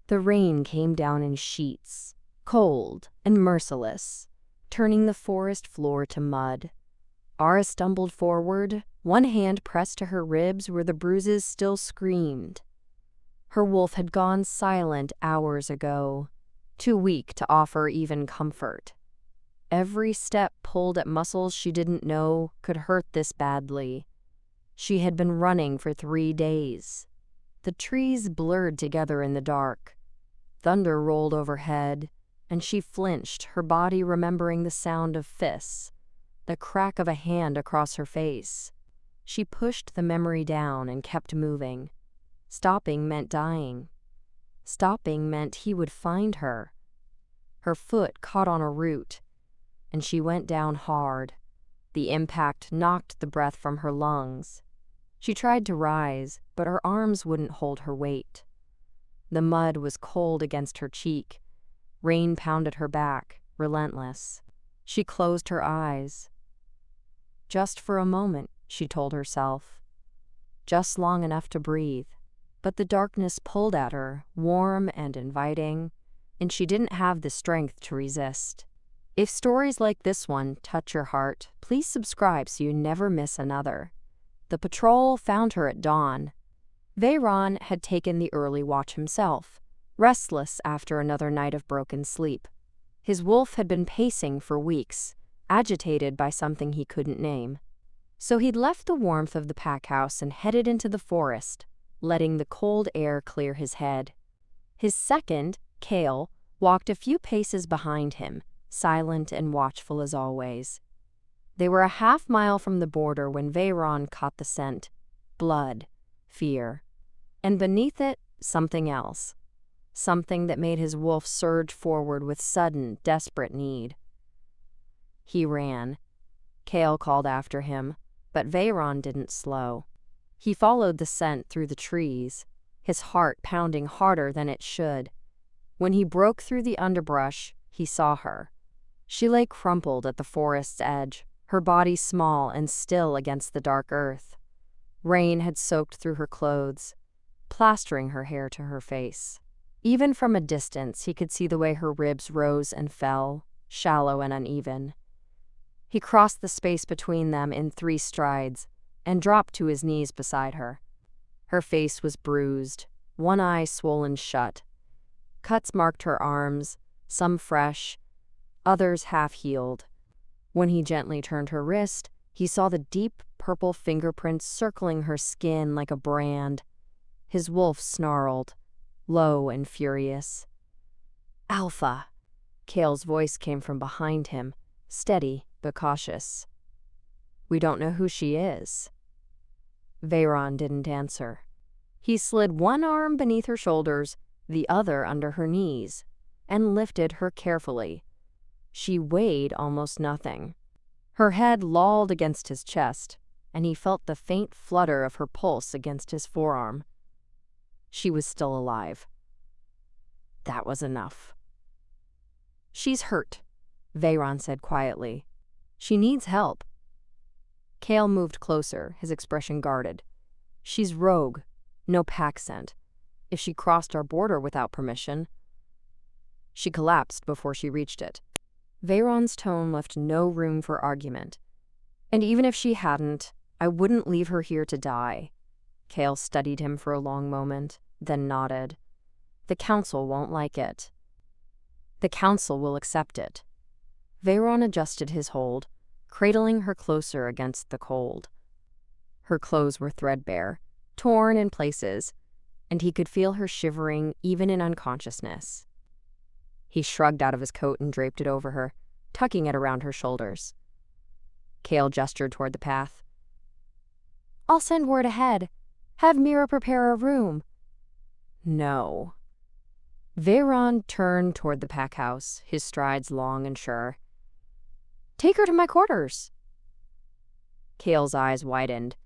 The rain came down in sheets, cold and merciless, turning the forest floor to mud. Ara stumbled forward, one hand pressed to her ribs where the bruises still screamed. Her wolf had gone silent hours ago, too weak to offer even comfort. Every step pulled at muscles she didn't know could hurt this badly. She had been running for 3 days. The trees blurred together in the dark. Thunder rolled overhead, and she flinched, her body remembering the sound of fists, the crack of a hand across her face. She pushed the memory down and kept moving. Stopping meant dying. Stopping meant he would find her. Her foot caught on a root, and she went down hard. The impact knocked the breath from her lungs. She tried to rise, but her arms wouldn't hold her weight. The mud was cold against her cheek. Rain pounded her back, relentless. She closed her eyes. Just for a moment, she told herself. Just long enough to breathe. But the darkness pulled at her, warm and inviting, and she didn't have the strength to resist. If stories like this one touch your heart, please subscribe so you never miss another. The patrol found her at dawn. Veyron had taken the early watch himself, restless after another night of broken sleep. His wolf had been pacing for weeks, agitated by something he couldn't name. So he'd left the warmth of the pack house and headed into the forest, letting the cold air clear his head. His second, Kale, walked a few paces behind him, silent and watchful as always. They were a half-mile from the border when Veyron caught the scent. Blood, fear, and beneath it, something else. Something that made his wolf surge forward with sudden, desperate need. He ran. Kale called after him, but Veyron didn't slow. He followed the scent through the trees, his heart pounding harder than it should. When he broke through the underbrush, he saw her. She lay crumpled at the forest's edge, her body small and still against the dark earth. Rain had soaked through her clothes, plastering her hair to her face. Even from a distance, he could see the way her ribs rose and fell, shallow and uneven. He crossed the space between them in 3 strides and dropped to his knees beside her. Her face was bruised, one eye swollen shut. Cuts marked her arms, some fresh, others half-healed. When he gently turned her wrist, he saw the deep purple fingerprints circling her skin like a brand. His wolf snarled, low and furious. "Alpha!" Kale's voice came from behind him, steady but cautious. "We don't know who she is." Veyron didn't answer. He slid one arm beneath her shoulders, the other under her knees, and lifted her carefully. She weighed almost nothing. Her head lolled against his chest, and he felt the faint flutter of her pulse against his forearm. She was still alive. That was enough. "She's hurt," Veyron said quietly. "She needs help." Kale moved closer, his expression guarded. "She's rogue, no pack scent. If she crossed our border without permission..." She collapsed before she reached it. Veyron's tone left no room for argument. "And even if she hadn't, I wouldn't leave her here to die." Kale studied him for a long moment, then nodded. "The council won't like it." "The council will accept it." Veyron adjusted his hold, cradling her closer against the cold. Her clothes were threadbare, torn in places, and he could feel her shivering even in unconsciousness. He shrugged out of his coat and draped it over her, tucking it around her shoulders. Kale gestured toward the path. "I'll send word ahead. Have Mira prepare a room." "No." Veyron turned toward the pack house, his strides long and sure. "Take her to my quarters." Kale's eyes widened.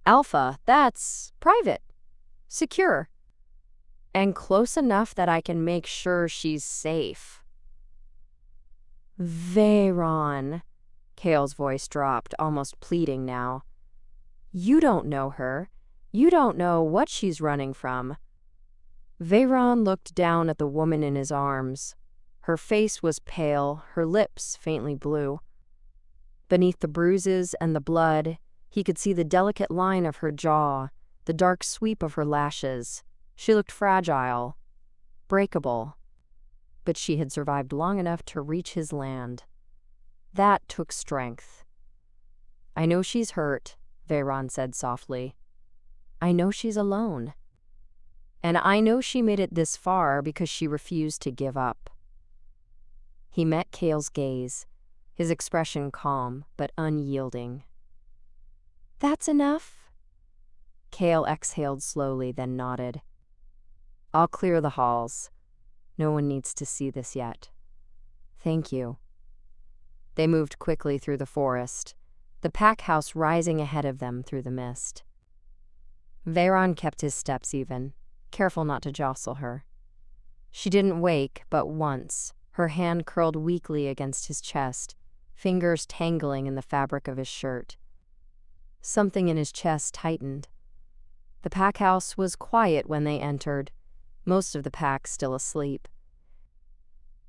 "Alpha, that's private, secure, and close enough that I can make sure she's safe." "Veyron," Kale's voice dropped, almost pleading now. "You don't know her. You don't know what she's running from." Veyron looked down at the woman in his arms. Her face was pale, her lips faintly blue. Beneath the bruises and the blood, he could see the delicate line of her jaw, the dark sweep of her lashes. She looked fragile, breakable, but she had survived long enough to reach his land. That took strength. "I know she's hurt," Veyron said softly. "I know she's alone. And I know she made it this far because she refused to give up." He met Cale's gaze, his expression calm but unyielding. "That's enough?" Cale exhaled slowly, then nodded. "I'll clear the halls. No one needs to see this yet. Thank you." They moved quickly through the forest, the pack house rising ahead of them through the mist. Veyron kept his steps even, careful not to jostle her. She didn't wake but once, her hand curled weakly against his chest, fingers tangling in the fabric of his shirt. Something in his chest tightened. The pack house was quiet when they entered, most of the pack still asleep.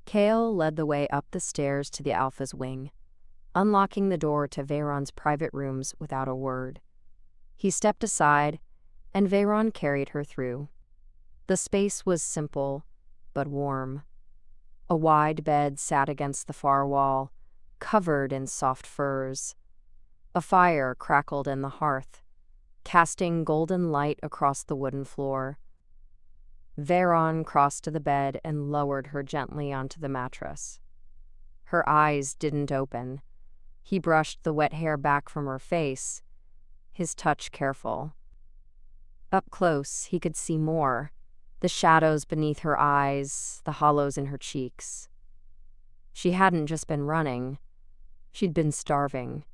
Cale led the way up the stairs to the Alpha's wing, unlocking the door to Veyron's private rooms without a word. He stepped aside, and Veyron carried her through. The space was simple, but warm. A wide bed sat against the far wall, covered in soft furs. A fire crackled in the hearth, casting golden light across the wooden floor. Veyron crossed to the bed and lowered her gently onto the mattress. Her eyes didn't open. He brushed the wet hair back from her face, his touch careful. Up close, he could see more, the shadows beneath her eyes, the hollows in her cheeks. She hadn't just been running. She'd been starving.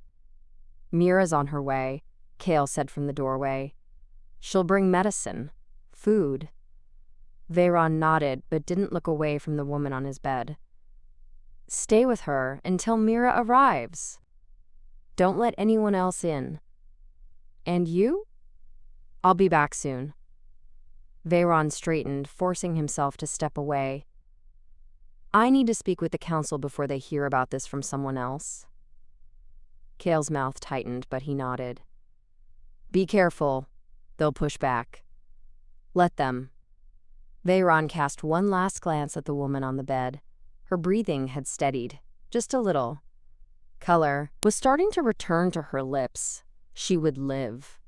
"Mira's on her way," Cale said from the doorway. "She'll bring medicine, food." Veyron nodded but didn't look away from the woman on his bed. "Stay with her until Mira arrives. Don't let anyone else in. And you? I'll be back soon." Veyron straightened, forcing himself to step away. "I need to speak with the council before they hear about this from someone else." Cale's mouth tightened, but he nodded. "Be careful. They'll push back. Let them." Veyron cast one last glance at the woman on the bed. Her breathing had steadied, just a little. Color was starting to return to her lips. She would live.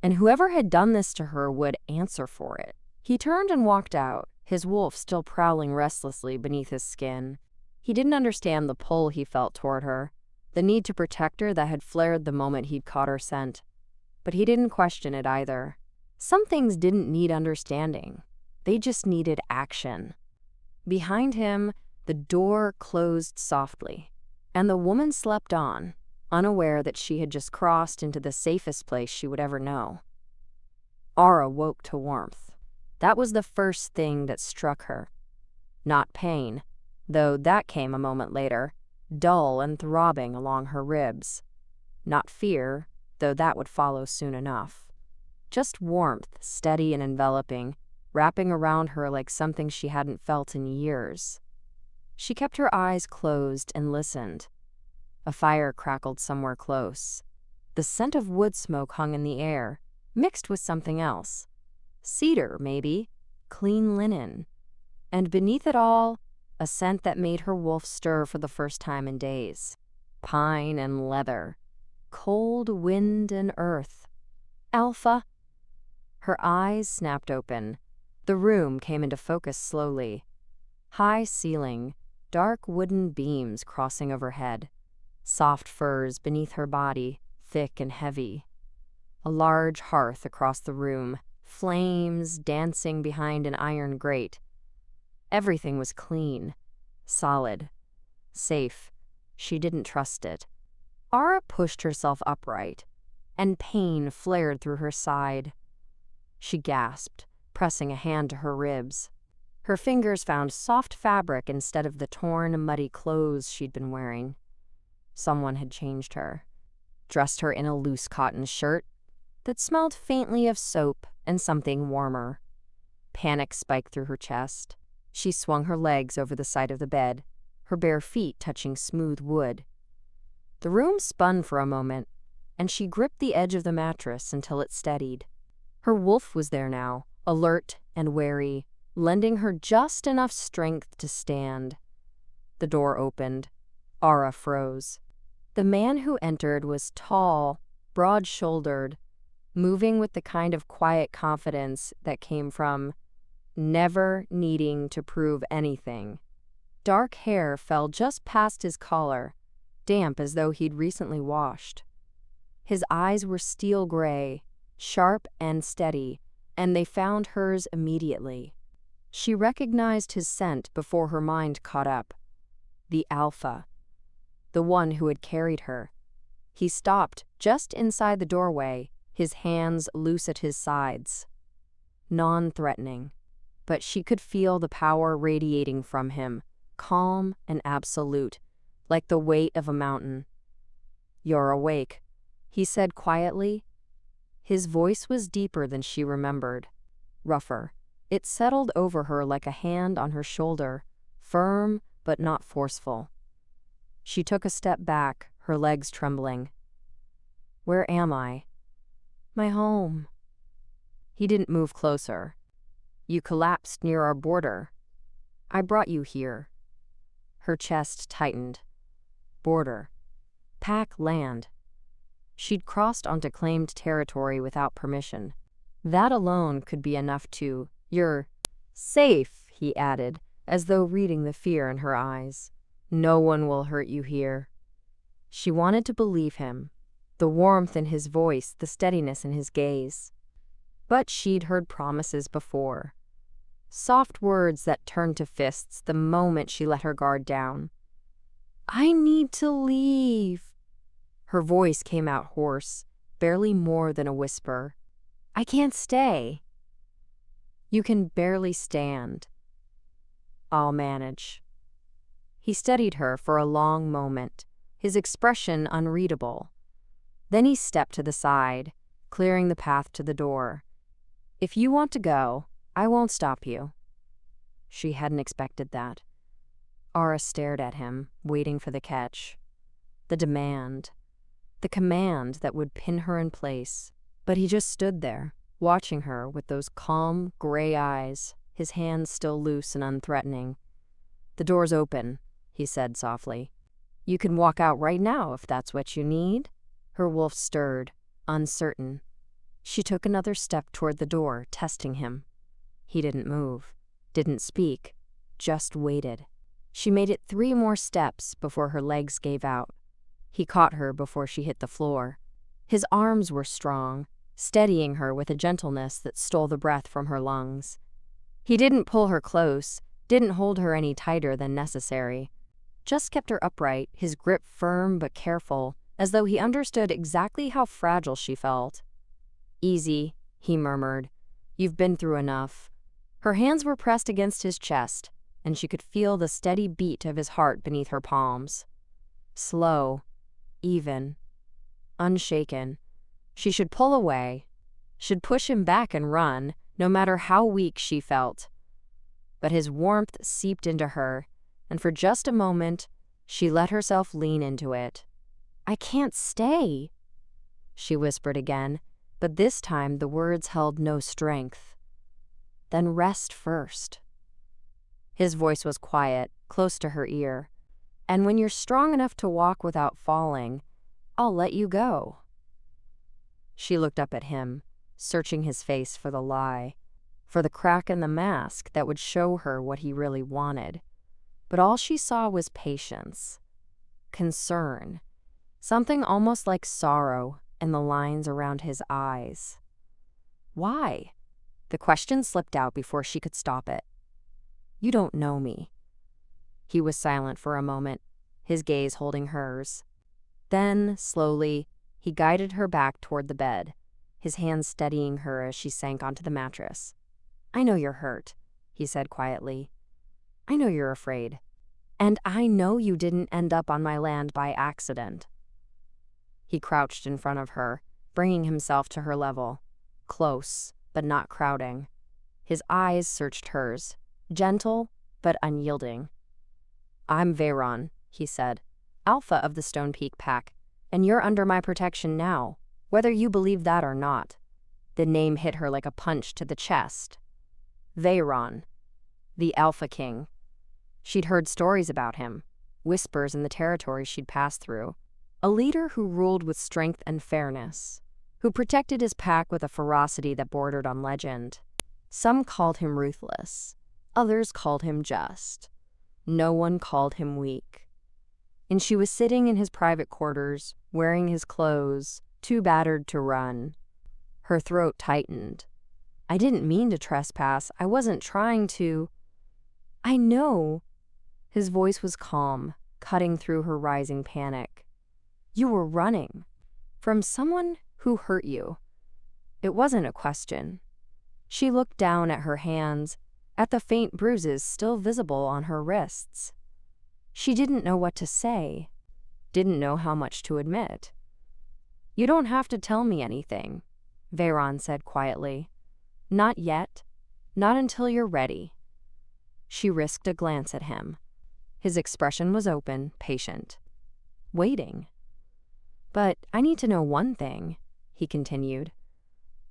And whoever had done this to her would answer for it. He turned and walked out, his wolf still prowling restlessly beneath his skin. He didn't understand the pull he felt toward her, the need to protect her that had flared the moment he'd caught her scent. But he didn't question it either. Some things didn't need understanding. They just needed action. Behind him, the door closed softly, and the woman slept on, unaware that she had just crossed into the safest place she would ever know. Aura woke to warmth. That was the first thing that struck her. Not pain, though that came a moment later, dull and throbbing along her ribs. Not fear, though that would follow soon enough. Just warmth, steady and enveloping, wrapping around her like something she hadn't felt in years. She kept her eyes closed and listened. A fire crackled somewhere close. The scent of wood smoke hung in the air, mixed with something else. Cedar, maybe, clean linen. And beneath it all, a scent that made her wolf stir for the first time in days. Pine and leather. Cold wind and earth. Alpha. Her eyes snapped open. The room came into focus slowly. High ceiling, dark wooden beams crossing overhead. Soft furs beneath her body, thick and heavy. A large hearth across the room, flames dancing behind an iron grate. Everything was clean, solid, safe. She didn't trust it. Aura pushed herself upright, and pain flared through her side. She gasped, pressing a hand to her ribs. Her fingers found soft fabric instead of the torn, muddy clothes she'd been wearing. Someone had changed her, dressed her in a loose cotton shirt that smelled faintly of soap and something warmer. Panic spiked through her chest. She swung her legs over the side of the bed, her bare feet touching smooth wood. The room spun for a moment, and she gripped the edge of the mattress until it steadied. Her wolf was there now, alert and wary, lending her just enough strength to stand. The door opened. Ara froze. The man who entered was tall, broad-shouldered, moving with the kind of quiet confidence that came from never needing to prove anything. Dark hair fell just past his collar, damp as though he'd recently washed. His eyes were steel gray, sharp and steady, and they found hers immediately. She recognized his scent before her mind caught up. The alpha. The one who had carried her. He stopped just inside the doorway, his hands loose at his sides. Non-threatening, but she could feel the power radiating from him, calm and absolute, like the weight of a mountain. "You're awake," he said quietly. His voice was deeper than she remembered, rougher. It settled over her like a hand on her shoulder, firm but not forceful. She took a step back, her legs trembling. "Where am I?" "My home." He didn't move closer. "You collapsed near our border. I brought you here." Her chest tightened. Border. Pack land. She'd crossed onto claimed territory without permission. That alone could be enough to, "You're safe," he added, as though reading the fear in her eyes. "No one will hurt you here." She wanted to believe him, the warmth in his voice, the steadiness in his gaze. But she'd heard promises before. Soft words that turned to fists the moment she let her guard down. "I need to leave." Her voice came out hoarse, barely more than a whisper. "I can't stay." "You can barely stand." "I'll manage." He studied her for a long moment, his expression unreadable. Then he stepped to the side, clearing the path to the door. "If you want to go, I won't stop you." She hadn't expected that. Ara stared at him, waiting for the catch. The demand. The command that would pin her in place. But he just stood there, watching her with those calm, gray eyes, his hands still loose and unthreatening. "The door's open," he said softly. "You can walk out right now if that's what you need." Her wolf stirred, uncertain. She took another step toward the door, testing him. He didn't move, didn't speak, just waited. She made it 3 more steps before her legs gave out. He caught her before she hit the floor. His arms were strong, steadying her with a gentleness that stole the breath from her lungs. He didn't pull her close, didn't hold her any tighter than necessary. Just kept her upright, his grip firm but careful, as though he understood exactly how fragile she felt. "Easy," he murmured. "You've been through enough." Her hands were pressed against his chest, and she could feel the steady beat of his heart beneath her palms. Slow, even, unshaken. She should pull away, should push him back and run, no matter how weak she felt. But his warmth seeped into her, and for just a moment, she let herself lean into it. "I can't stay," she whispered again, but this time the words held no strength. "Then rest first." His voice was quiet, close to her ear. "And when you're strong enough to walk without falling, I'll let you go." She looked up at him, searching his face for the lie, for the crack in the mask that would show her what he really wanted. But all she saw was patience, concern, something almost like sorrow in the lines around his eyes. "Why?" The question slipped out before she could stop it. "You don't know me." He was silent for a moment, his gaze holding hers. Then, slowly, he guided her back toward the bed, his hands steadying her as she sank onto the mattress. "I know you're hurt," he said quietly. "I know you're afraid. And I know you didn't end up on my land by accident." He crouched in front of her, bringing himself to her level, close, but not crowding. His eyes searched hers, gentle but unyielding. "I'm Veyron," he said, "Alpha of the Stonepeak Pack, and you're under my protection now, whether you believe that or not." The name hit her like a punch to the chest. Veyron, the Alpha King. She'd heard stories about him, whispers in the territory she'd passed through. A leader who ruled with strength and fairness, who protected his pack with a ferocity that bordered on legend. Some called him ruthless, others called him just. No one called him weak. And she was sitting in his private quarters, wearing his clothes, too battered to run. Her throat tightened. "I didn't mean to trespass. I wasn't trying to." "I know." His voice was calm, cutting through her rising panic. "You were running from someone who hurt you." It wasn't a question. She looked down at her hands, at the faint bruises still visible on her wrists. She didn't know what to say, didn't know how much to admit. "You don't have to tell me anything," Veyron said quietly. "Not yet. Not until you're ready." She risked a glance at him. His expression was open, patient. Waiting. "But I need to know one thing," he continued.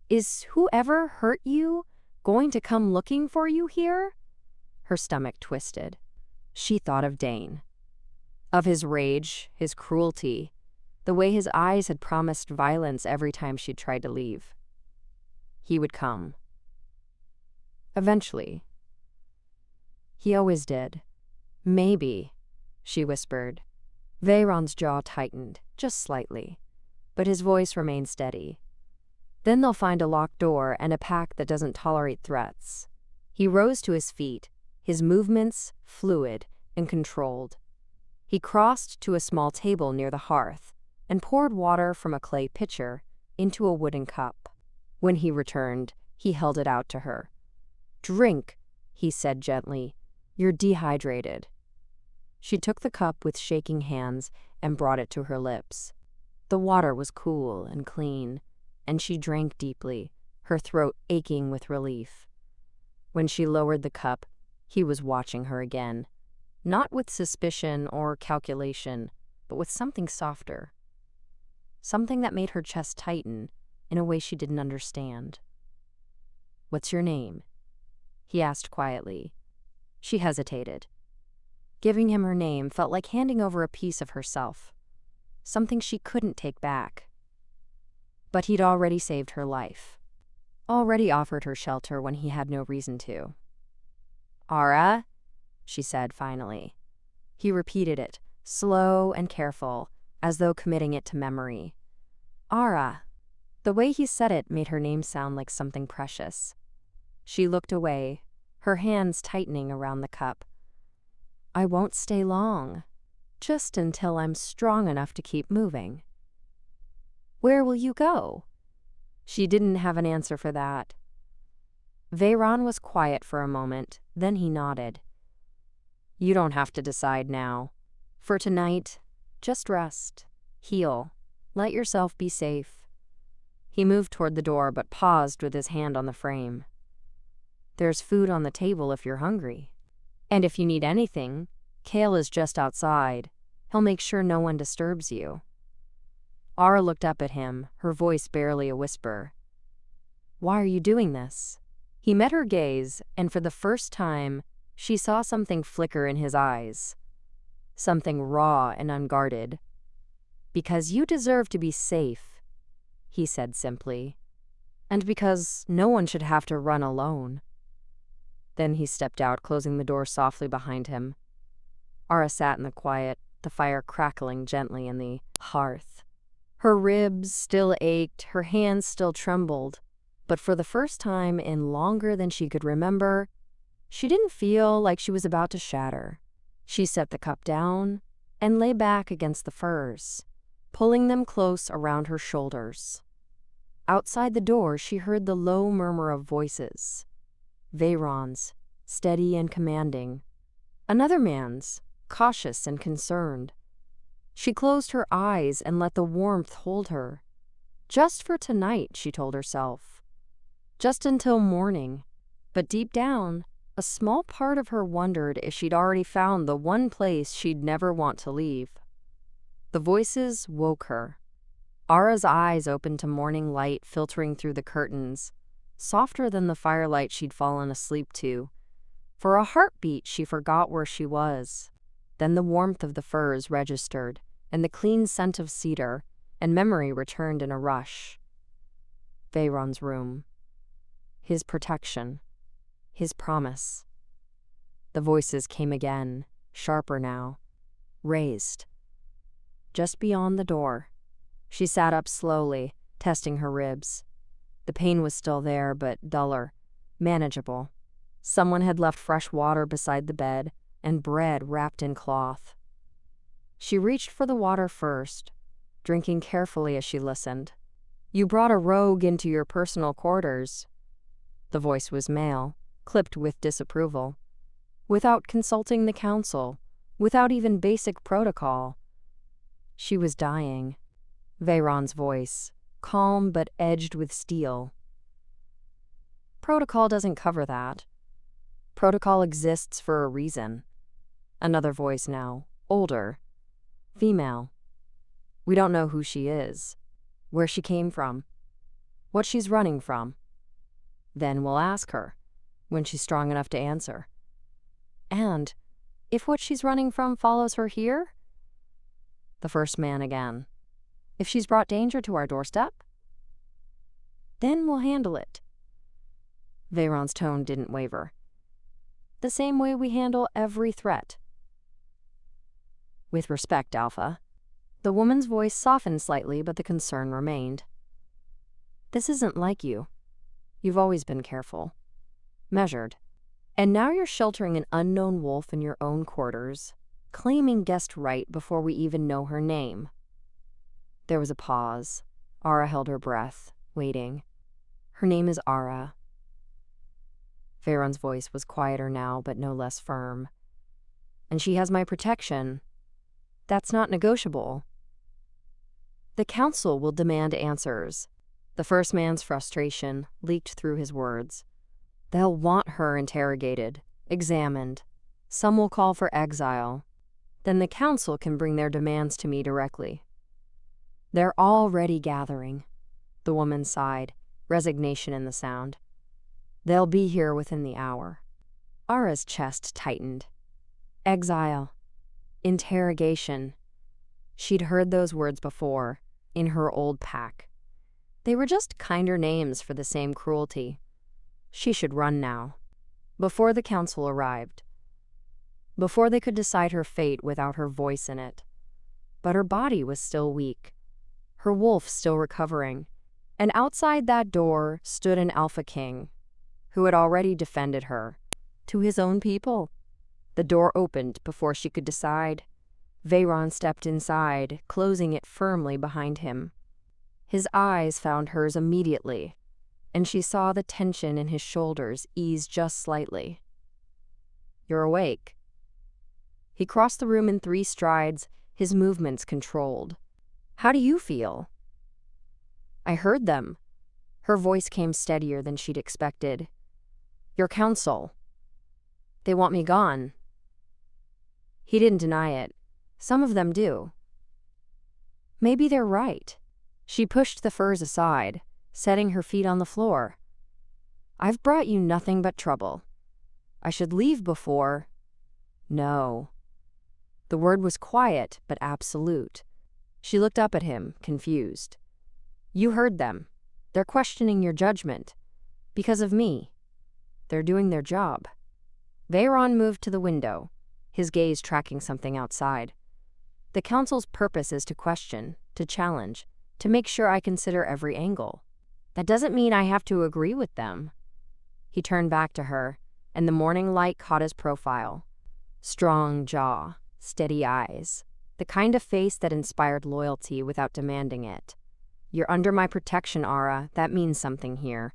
"Is whoever hurt you going to come looking for you here?" Her stomach twisted. She thought of Dane. Of his rage, his cruelty, the way his eyes had promised violence every time she'd tried to leave. He would come. Eventually. He always did. "Maybe," she whispered. Veyron's jaw tightened, just slightly, but his voice remained steady. "Then they'll find a locked door and a pack that doesn't tolerate threats." He rose to his feet, his movements fluid and controlled. He crossed to a small table near the hearth and poured water from a clay pitcher into a wooden cup. When he returned, he held it out to her. "Drink," he said gently. "You're dehydrated." She took the cup with shaking hands and brought it to her lips. The water was cool and clean, and she drank deeply, her throat aching with relief. When she lowered the cup, he was watching her again, not with suspicion or calculation, but with something softer. Something that made her chest tighten in a way she didn't understand. "What's your name?" he asked quietly. She hesitated. Giving him her name felt like handing over a piece of herself, something she couldn't take back. But he'd already saved her life, already offered her shelter when he had no reason to. "Ara," she said finally. He repeated it, slow and careful, as though committing it to memory. "Ara." The way he said it made her name sound like something precious. She looked away, her hands tightening around the cup. "I won't stay long, just until I'm strong enough to keep moving." "Where will you go?" She didn't have an answer for that. Veyron was quiet for a moment, then he nodded. "You don't have to decide now. For tonight, just rest, heal, let yourself be safe." He moved toward the door but paused with his hand on the frame. "There's food on the table if you're hungry. And if you need anything, Kale is just outside. He'll make sure no one disturbs you." Ara looked up at him, her voice barely a whisper. "Why are you doing this?" He met her gaze, and for the first time, she saw something flicker in his eyes. Something raw and unguarded. "Because you deserve to be safe," he said simply. "And because no one should have to run alone." Then he stepped out, closing the door softly behind him. Ara sat in the quiet, the fire crackling gently in the hearth. Her ribs still ached, her hands still trembled, but for the first time in longer than she could remember, she didn't feel like she was about to shatter. She set the cup down and lay back against the furs, pulling them close around her shoulders. Outside the door, she heard the low murmur of voices. Veyron's, steady and commanding. Another man's, cautious and concerned. She closed her eyes and let the warmth hold her. Just for tonight, she told herself. Just until morning. But deep down, a small part of her wondered if she'd already found the one place she'd never want to leave. The voices woke her. Ara's eyes opened to morning light filtering through the curtains, softer than the firelight she'd fallen asleep to. For a heartbeat, she forgot where she was. Then the warmth of the furs registered, and the clean scent of cedar, and memory returned in a rush. Veyron's room. His protection. His promise. The voices came again, sharper now, raised. Just beyond the door. She sat up slowly, testing her ribs. The pain was still there, but duller, manageable. Someone had left fresh water beside the bed and bread wrapped in cloth. She reached for the water first, drinking carefully as she listened. "You brought a rogue into your personal quarters." The voice was male, clipped with disapproval. "Without consulting the council, without even basic protocol." She was dying. Veyron's voice, calm but edged with steel. "Protocol doesn't cover that. Protocol exists for a reason." Another voice now, older, female. "We don't know who she is, where she came from, what she's running from. Then we'll ask her, when she's strong enough to answer. And if what she's running from follows her here?" The first man again. "If she's brought danger to our doorstep? Then we'll handle it." Veyron's tone didn't waver. "The same way we handle every threat." "With respect, Alpha." The woman's voice softened slightly, but the concern remained. "This isn't like you. You've always been careful, measured. And now you're sheltering an unknown wolf in your own quarters, claiming guest right before we even know her name." There was a pause. Ara held her breath, waiting. "Her name is Ara." Veyron's voice was quieter now, but no less firm. "And she has my protection. That's not negotiable." "The council will demand answers." The first man's frustration leaked through his words. "They'll want her interrogated, examined. Some will call for exile. Then the council can bring their demands to me directly." "They're already gathering." The woman sighed, resignation in the sound. "They'll be here within the hour." Ara's chest tightened. Exile. Interrogation. She'd heard those words before, in her old pack. They were just kinder names for the same cruelty. She should run now, before the council arrived. Before they could decide her fate without her voice in it. But her body was still weak. Her wolf still recovering. And outside that door stood an Alpha King, who had already defended her, to his own people. The door opened before she could decide. Veyron stepped inside, closing it firmly behind him. His eyes found hers immediately, and she saw the tension in his shoulders ease just slightly. "You're awake." He crossed the room in 3 strides, his movements controlled. "How do you feel?" "I heard them." Her voice came steadier than she'd expected. "Your council. They want me gone." He didn't deny it. Some of them do. Maybe they're right. She pushed the furs aside, setting her feet on the floor. "I've brought you nothing but trouble. I should leave before—" "No." The word was quiet but absolute. She looked up at him, confused. "You heard them. They're questioning your judgment. Because of me. They're doing their job." Veyron moved to the window, his gaze tracking something outside. "The council's purpose is to question, to challenge, to make sure I consider every angle. That doesn't mean I have to agree with them." He turned back to her, and the morning light caught his profile. Strong jaw, steady eyes, the kind of face that inspired loyalty without demanding it. "You're under my protection, Ara. That means something here.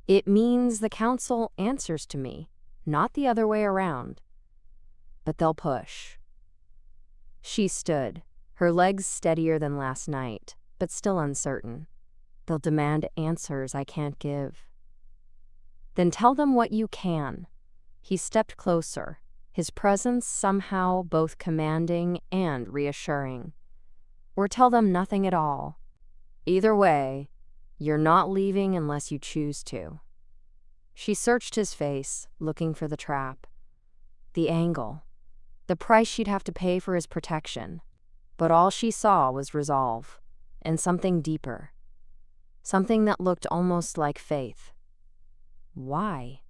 It means the council answers to me, not the other way around. But they'll push." She stood, her legs steadier than last night, but still uncertain. "They'll demand answers I can't give." Then tell them what you can. He stepped closer, his presence somehow both commanding and reassuring. Or tell them nothing at all. Either way, you're not leaving unless you choose to. She searched his face, looking for the trap, the angle, the price she'd have to pay for his protection. But all she saw was resolve, and something deeper. Something that looked almost like faith. Why?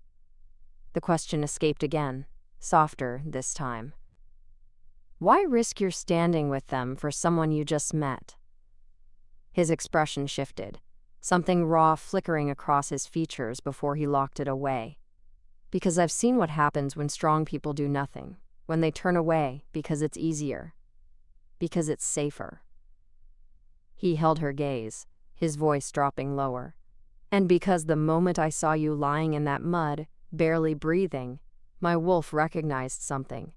The question escaped again, softer this time. Why risk your standing with them for someone you just met? His expression shifted, something raw flickering across his features before he locked it away. Because I've seen what happens when strong people do nothing, when they turn away because it's easier, because it's safer. He held her gaze, his voice dropping lower. And because the moment I saw you lying in that mud, barely breathing, my wolf recognized something.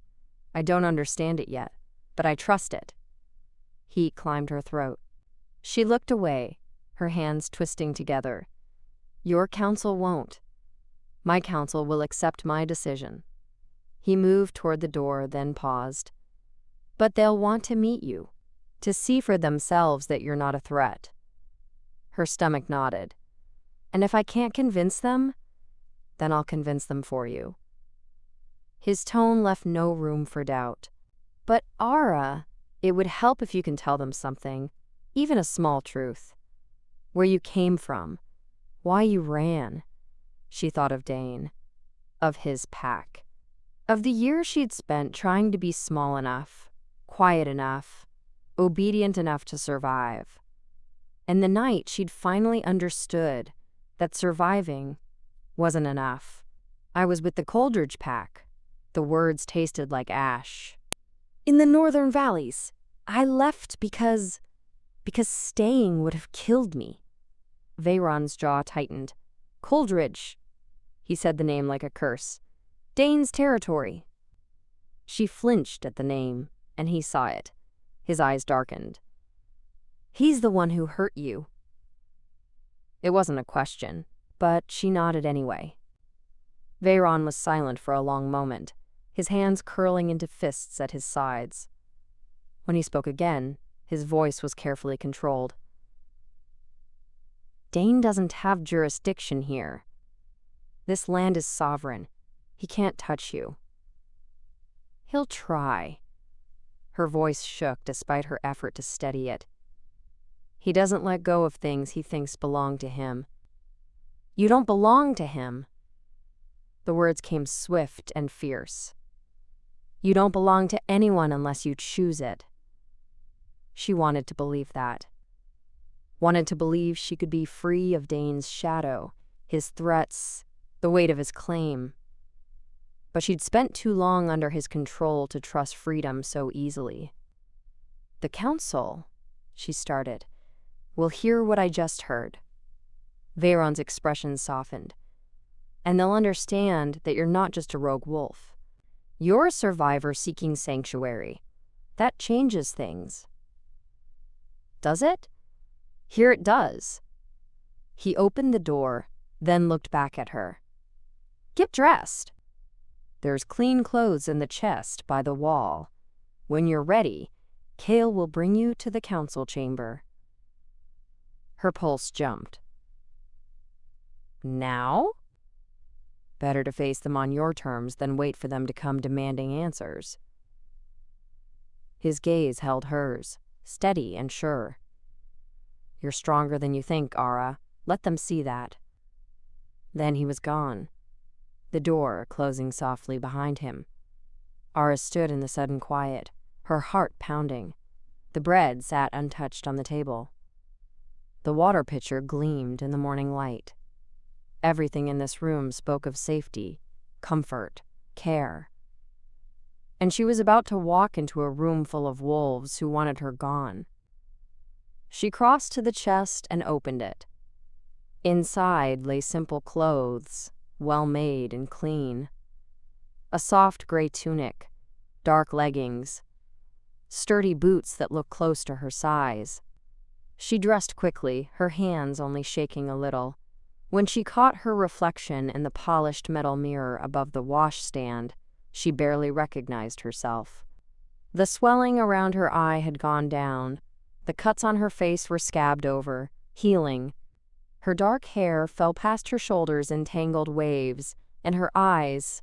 I don't understand it yet, but I trust it. Heat climbed her throat. She looked away, her hands twisting together. Your council won't. My council will accept my decision. He moved toward the door, then paused. But they'll want to meet you, to see for themselves that you're not a threat. Her stomach nodded. And if I can't convince them, then I'll convince them for you. His tone left no room for doubt. But Ara, it would help if you can tell them something, even a small truth. Where you came from, why you ran. She thought of Dane, of his pack, of the years she'd spent trying to be small enough, quiet enough, obedient enough to survive. And the night she'd finally understood that surviving wasn't enough. I was with the Coldridge pack. The words tasted like ash. In the northern valleys, I left because staying would have killed me. Veyron's jaw tightened. Coldridge. He said the name like a curse. Dane's territory. She flinched at the name, and he saw it. His eyes darkened. He's the one who hurt you. It wasn't a question, but she nodded anyway. Veyron was silent for a long moment, his hands curling into fists at his sides. When he spoke again, his voice was carefully controlled. Dane doesn't have jurisdiction here. This land is sovereign. He can't touch you. He'll try. Her voice shook despite her effort to steady it. He doesn't let go of things he thinks belong to him. You don't belong to him. The words came swift and fierce. You don't belong to anyone unless you choose it. She wanted to believe that. Wanted to believe she could be free of Dane's shadow, his threats, the weight of his claim. But she'd spent too long under his control to trust freedom so easily. The council, she started, will hear what I just heard. Veyron's expression softened. And they'll understand that you're not just a rogue wolf. You're a survivor seeking sanctuary. That changes things. Does it? Here it does. He opened the door, then looked back at her. Get dressed. There's clean clothes in the chest by the wall. When you're ready, Kale will bring you to the council chamber. Her pulse jumped. Now? Better to face them on your terms than wait for them to come demanding answers. His gaze held hers, steady and sure. You're stronger than you think, Ara. Let them see that. Then he was gone, the door closing softly behind him. Ara stood in the sudden quiet, her heart pounding. The bread sat untouched on the table. The water pitcher gleamed in the morning light. Everything in this room spoke of safety, comfort, care. And she was about to walk into a room full of wolves who wanted her gone. She crossed to the chest and opened it. Inside lay simple clothes, well-made and clean. A soft gray tunic, dark leggings, sturdy boots that looked close to her size. She dressed quickly, her hands only shaking a little. When she caught her reflection in the polished metal mirror above the washstand, she barely recognized herself. The swelling around her eye had gone down. The cuts on her face were scabbed over, healing. Her dark hair fell past her shoulders in tangled waves, and her eyes,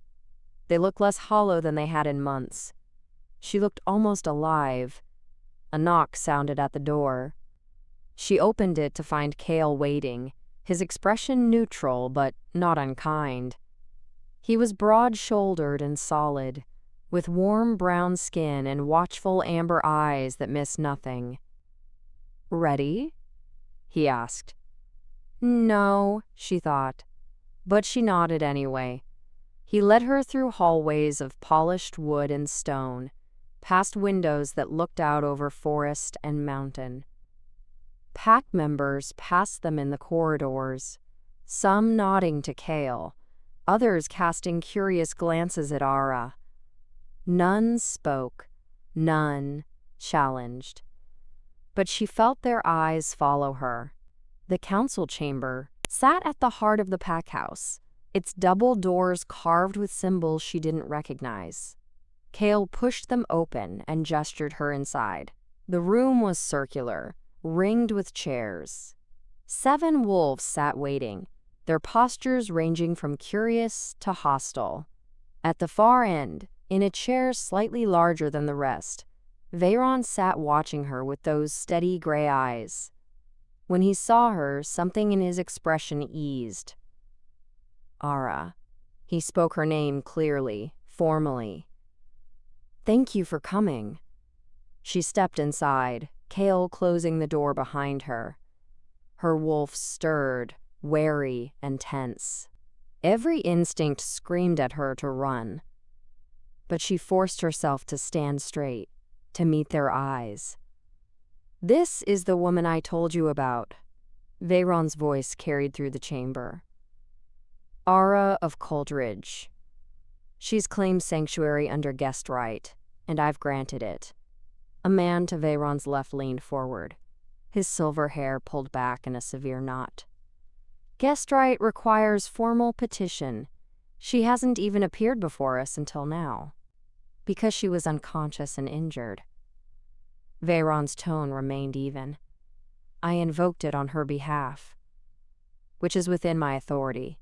they looked less hollow than they had in months. She looked almost alive. A knock sounded at the door. She opened it to find Cale waiting, his expression neutral but not unkind. He was broad-shouldered and solid, with warm brown skin and watchful amber eyes that missed nothing. "Ready?" he asked. No, she thought, but she nodded anyway. He led her through hallways of polished wood and stone, past windows that looked out over forest and mountain. Pack members passed them in the corridors, some nodding to Cale, others casting curious glances at Ara. None spoke, none challenged. But she felt their eyes follow her. The council chamber sat at the heart of the pack house, its double doors carved with symbols she didn't recognize. Cale pushed them open and gestured her inside. The room was circular, ringed with chairs. 7 wolves sat waiting, their postures ranging from curious to hostile. At the far end, in a chair slightly larger than the rest, Veyron sat watching her with those steady gray eyes. When he saw her, something in his expression eased. Ara. He spoke her name clearly, formally. "Thank you for coming." She stepped inside, Cale closing the door behind her. Her wolf stirred, wary and tense. Every instinct screamed at her to run. But she forced herself to stand straight, to meet their eyes. "This is the woman I told you about." Veyron's voice carried through the chamber. "Ara of Coldridge. She's claimed sanctuary under guest right, and I've granted it." A man to Veyron's left leaned forward, his silver hair pulled back in a severe knot. "Guest right requires formal petition. She hasn't even appeared before us until now, because she was unconscious and injured." Veyron's tone remained even. "I invoked it on her behalf, which is within my authority."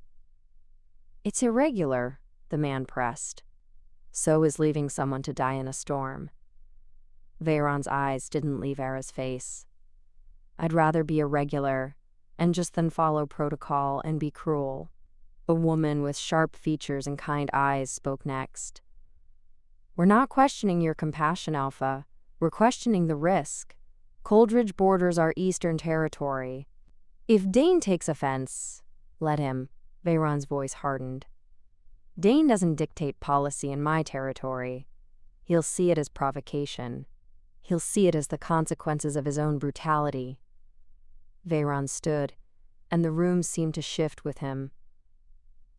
"It's irregular," the man pressed. "So is leaving someone to die in a storm." Veyron's eyes didn't leave Ara's face. "I'd rather be irregular and just then follow protocol and be cruel." A woman with sharp features and kind eyes spoke next. "We're not questioning your compassion, Alpha. We're questioning the risk. Coldridge borders our eastern territory. If Dane takes offense, let him." Veyron's voice hardened. "Dane doesn't dictate policy in my territory. He'll see it as provocation. He'll see it as the consequences of his own brutality." Veyron stood, and the room seemed to shift with him.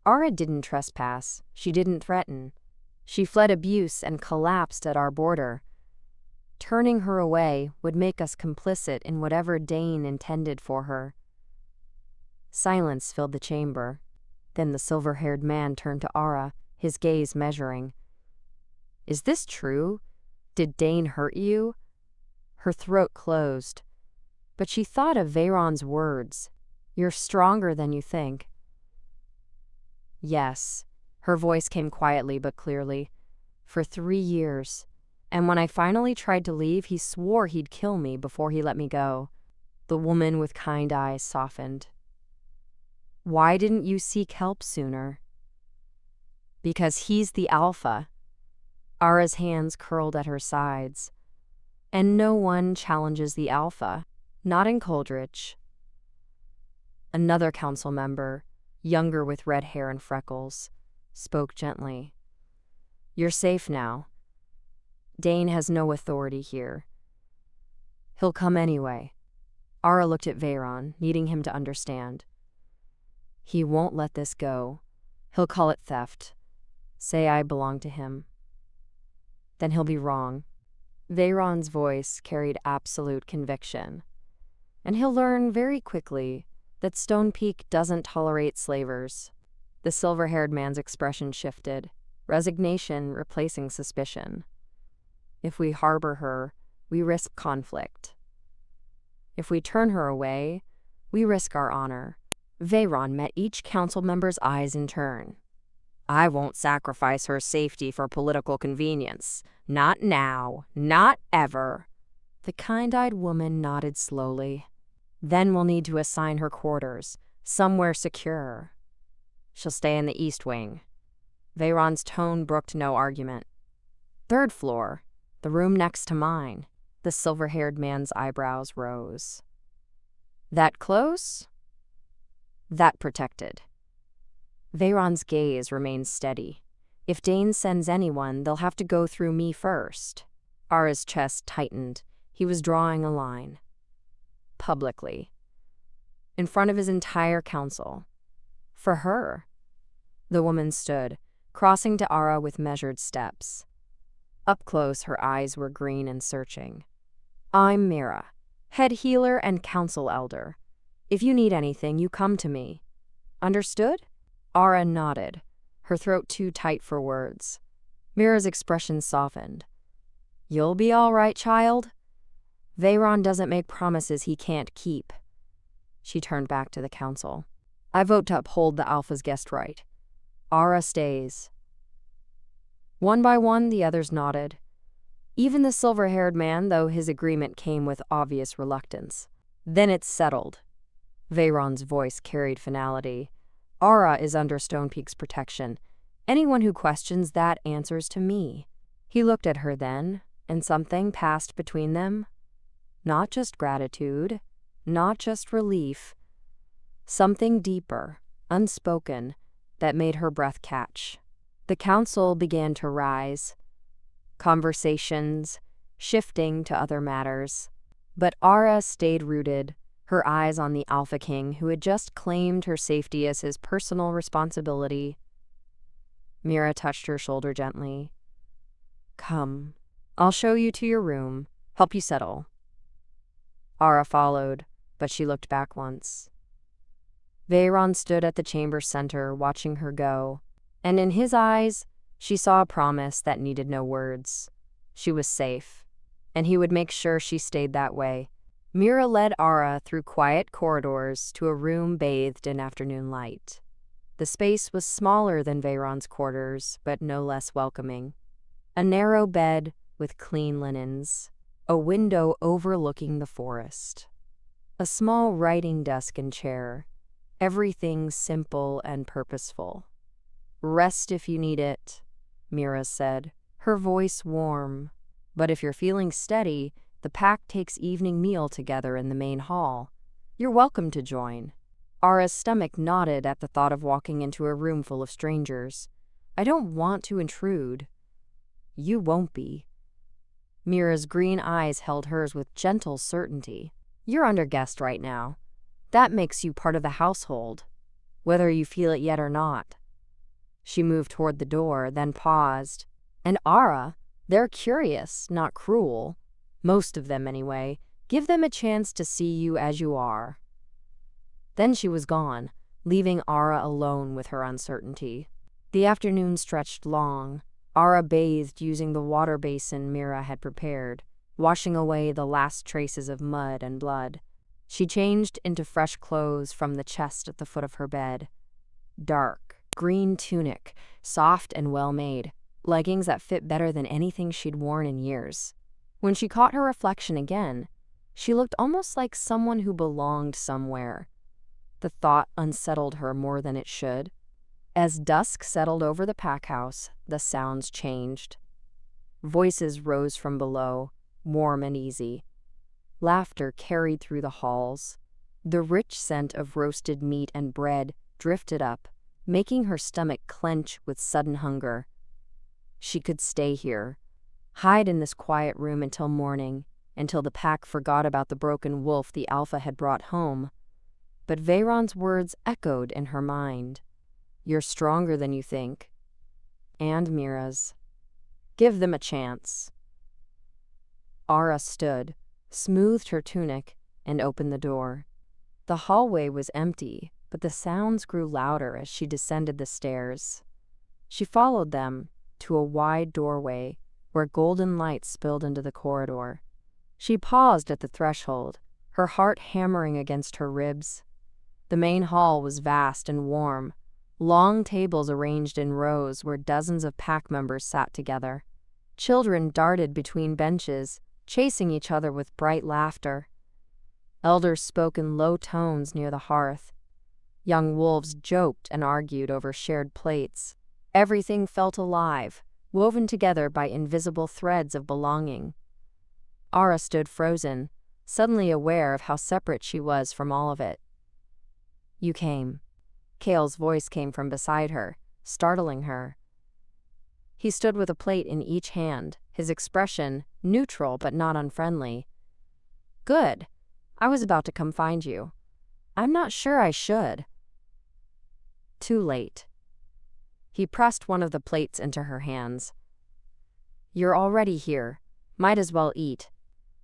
Ara didn't trespass. She didn't threaten. She fled abuse and collapsed at our border. Turning her away would make us complicit in whatever Dane intended for her. Silence filled the chamber. Then the silver-haired man turned to Ara, his gaze measuring. "Is this true? Did Dane hurt you?" Her throat closed, but she thought of Veyron's words. "You're stronger than you think." "Yes," her voice came quietly but clearly. "For 3 years. And when I finally tried to leave, he swore he'd kill me before he let me go." The woman with kind eyes softened. "Why didn't you seek help sooner?" "Because he's the Alpha." Ara's hands curled at her sides. "And no one challenges the Alpha, not in Coldridge." Another council member, younger with red hair and freckles, spoke gently. "You're safe now. Dane has no authority here. He'll come anyway." Ara looked at Veyron, needing him to understand. "He won't let this go. He'll call it theft. Say I belong to him. Then he'll be wrong." Veyron's voice carried absolute conviction. "And he'll learn very quickly that Stonepeak doesn't tolerate slavers. The silver-haired man's expression shifted, resignation replacing suspicion. If we harbor her, we risk conflict. If we turn her away, we risk our honor. Veyron met each council member's eyes in turn. I won't sacrifice her safety for political convenience. Not now. Not ever. The kind-eyed woman nodded slowly. Then we'll need to assign her quarters, somewhere secure. She'll stay in the East Wing. Veyron's tone brooked no argument. Third floor, the room next to mine. The silver-haired man's eyebrows rose. That close? That protected. Veyron's gaze remained steady. If Dane sends anyone, they'll have to go through me first. Ara's chest tightened. He was drawing a line. Publicly. In front of his entire council. For her. The woman stood, crossing to Ara with measured steps. Up close, her eyes were green and searching. I'm Mira, head healer and council elder. If you need anything, you come to me. Understood? Ara nodded, her throat too tight for words. Mira's expression softened. You'll be all right, child. Veyron doesn't make promises he can't keep. She turned back to the council. I vote to uphold the Alpha's guest right. Ara stays. One by one, the others nodded. Even the silver-haired man, though his agreement came with obvious reluctance. Then it's settled. Veyron's voice carried finality. Ara is under Stonepeak's protection. Anyone who questions that answers to me. He looked at her then, and something passed between them. Not just gratitude, not just relief. Something deeper, unspoken, that made her breath catch. The council began to rise. Conversations, shifting to other matters. But Ara stayed rooted, her eyes on the Alpha King who had just claimed her safety as his personal responsibility. Mira touched her shoulder gently. Come, I'll show you to your room, help you settle. Ara followed, but she looked back once. Veyron stood at the chamber's center, watching her go, and in his eyes, she saw a promise that needed no words. She was safe, and he would make sure she stayed that way. Mira led Ara through quiet corridors to a room bathed in afternoon light. The space was smaller than Veyron's quarters, but no less welcoming. A narrow bed with clean linens, a window overlooking the forest, a small writing desk and chair, everything simple and purposeful. Rest if you need it, Mira said, her voice warm. But if you're feeling steady, the pack takes evening meal together in the main hall. You're welcome to join. Ara's stomach knotted at the thought of walking into a room full of strangers. I don't want to intrude. You won't be. Mira's green eyes held hers with gentle certainty. You're under guest right now. That makes you part of the household, whether you feel it yet or not. She moved toward the door, then paused. And Ara, they're curious, not cruel. Most of them, anyway. Give them a chance to see you as you are. Then she was gone, leaving Ara alone with her uncertainty. The afternoon stretched long. Ara bathed using the water basin Mira had prepared, washing away the last traces of mud and blood. She changed into fresh clothes from the chest at the foot of her bed. Dark, green tunic, soft and well-made, leggings that fit better than anything she'd worn in years. When she caught her reflection again, she looked almost like someone who belonged somewhere. The thought unsettled her more than it should. As dusk settled over the pack house, the sounds changed. Voices rose from below, warm and easy. Laughter carried through the halls. The rich scent of roasted meat and bread drifted up, making her stomach clench with sudden hunger. She could stay here, hide in this quiet room until morning, until the pack forgot about the broken wolf the Alpha had brought home. But Veyron's words echoed in her mind. You're stronger than you think. And Mira's. Give them a chance. Ara stood, smoothed her tunic, and opened the door. The hallway was empty, but the sounds grew louder as she descended the stairs. She followed them to a wide doorway where golden light spilled into the corridor. She paused at the threshold, her heart hammering against her ribs. The main hall was vast and warm, long tables arranged in rows where dozens of pack members sat together. Children darted between benches, chasing each other with bright laughter. Elders spoke in low tones near the hearth. Young wolves joked and argued over shared plates. Everything felt alive, woven together by invisible threads of belonging. Ara stood frozen, suddenly aware of how separate she was from all of it. "You came." Kale's voice came from beside her, startling her. He stood with a plate in each hand, his expression neutral but not unfriendly. "Good. I was about to come find you. I'm not sure I should." Too late. He pressed one of the plates into her hands. "You're already here. Might as well eat."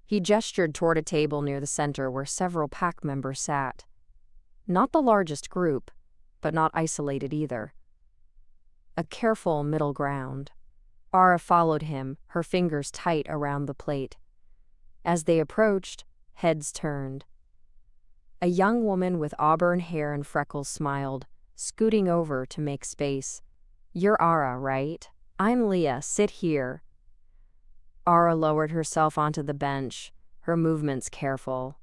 He gestured toward a table near the center where several pack members sat. Not the largest group, but not isolated either. A careful middle ground. Ara followed him, her fingers tight around the plate. As they approached, heads turned. A young woman with auburn hair and freckles smiled, scooting over to make space. "You're Ara, right? I'm Leah. Sit here." Ara lowered herself onto the bench, her movements careful.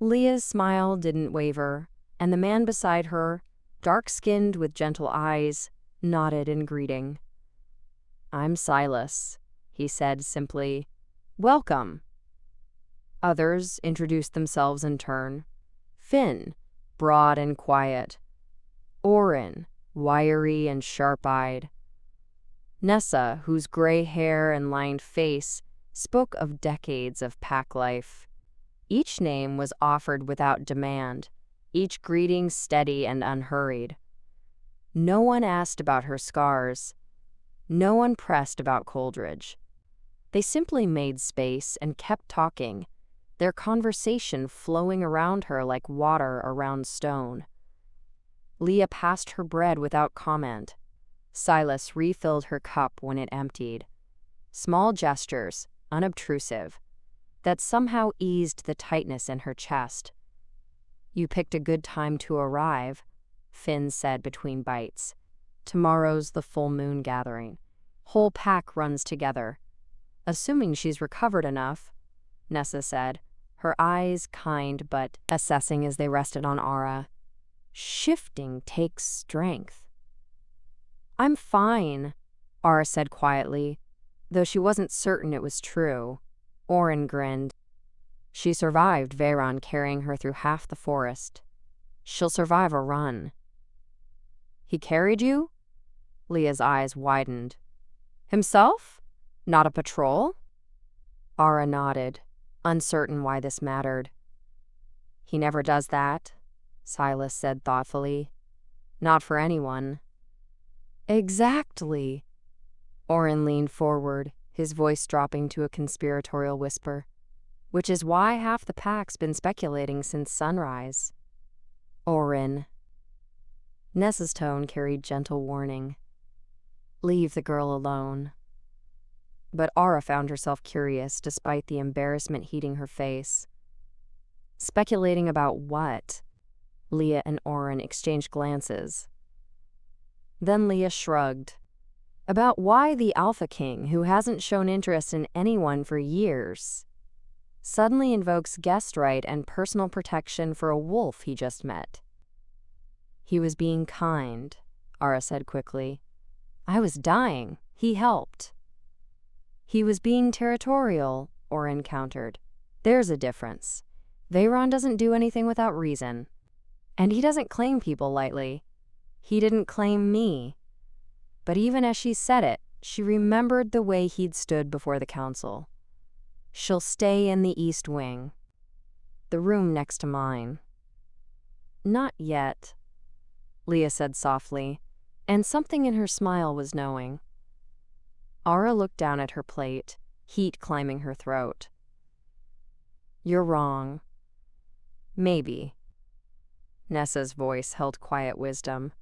Leah's smile didn't waver, and the man beside her, dark-skinned with gentle eyes, nodded in greeting. "I'm Silas," he said simply. "Welcome." Others introduced themselves in turn. Finn, broad and quiet. Orin, wiry and sharp-eyed. Nessa, whose gray hair and lined face spoke of decades of pack life. Each name was offered without demand, each greeting steady and unhurried. No one asked about her scars. No one pressed about Coldridge. They simply made space and kept talking, their conversation flowing around her like water around stone. Leah passed her bread without comment. Silas refilled her cup when it emptied. Small gestures, unobtrusive, that somehow eased the tightness in her chest. "You picked a good time to arrive," Finn said between bites. "Tomorrow's the full moon gathering. Whole pack runs together." "Assuming she's recovered enough," Nessa said, her eyes kind but assessing as they rested on Ara. "Shifting takes strength." "I'm fine," Ara said quietly, though she wasn't certain it was true. Orin grinned. "She survived Veyron carrying her through half the forest. She'll survive a run." "He carried you?" Leah's eyes widened. "Himself? Not a patrol?" Ara nodded, uncertain why this mattered. "He never does that," Silas said thoughtfully. "Not for anyone." "Exactly." Orin leaned forward, his voice dropping to a conspiratorial whisper. "Which is why half the pack's been speculating since sunrise." "Orin." Nessa's tone carried gentle warning. "Leave the girl alone." But Ara found herself curious despite the embarrassment heating her face. "Speculating about what?" Leah and Orin exchanged glances. Then Leah shrugged. "About why the Alpha King, who hasn't shown interest in anyone for years, suddenly invokes guest right and personal protection for a wolf he just met." "He was being kind," Ara said quickly. "I was dying. He helped." "He was being territorial," Orin countered. "There's a difference. Veyron doesn't do anything without reason. And he doesn't claim people lightly. He didn't claim me." But even as she said it, she remembered the way he'd stood before the council. "She'll stay in the East Wing. The room next to mine." "Not yet," Leah said softly, and something in her smile was knowing. Ara looked down at her plate, heat climbing her throat. "You're wrong. Maybe." Nessa's voice held quiet wisdom.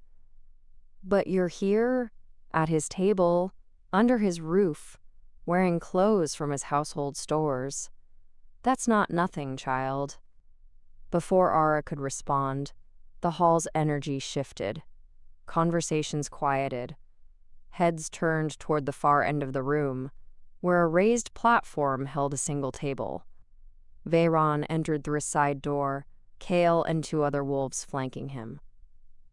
But you're here, at his table, under his roof, wearing clothes from his household stores. That's not nothing, child. Before Ara could respond, the hall's energy shifted. Conversations quieted. Heads turned toward the far end of the room, where a raised platform held a single table. Veyron entered through a side door, Kale and 2 other wolves flanking him.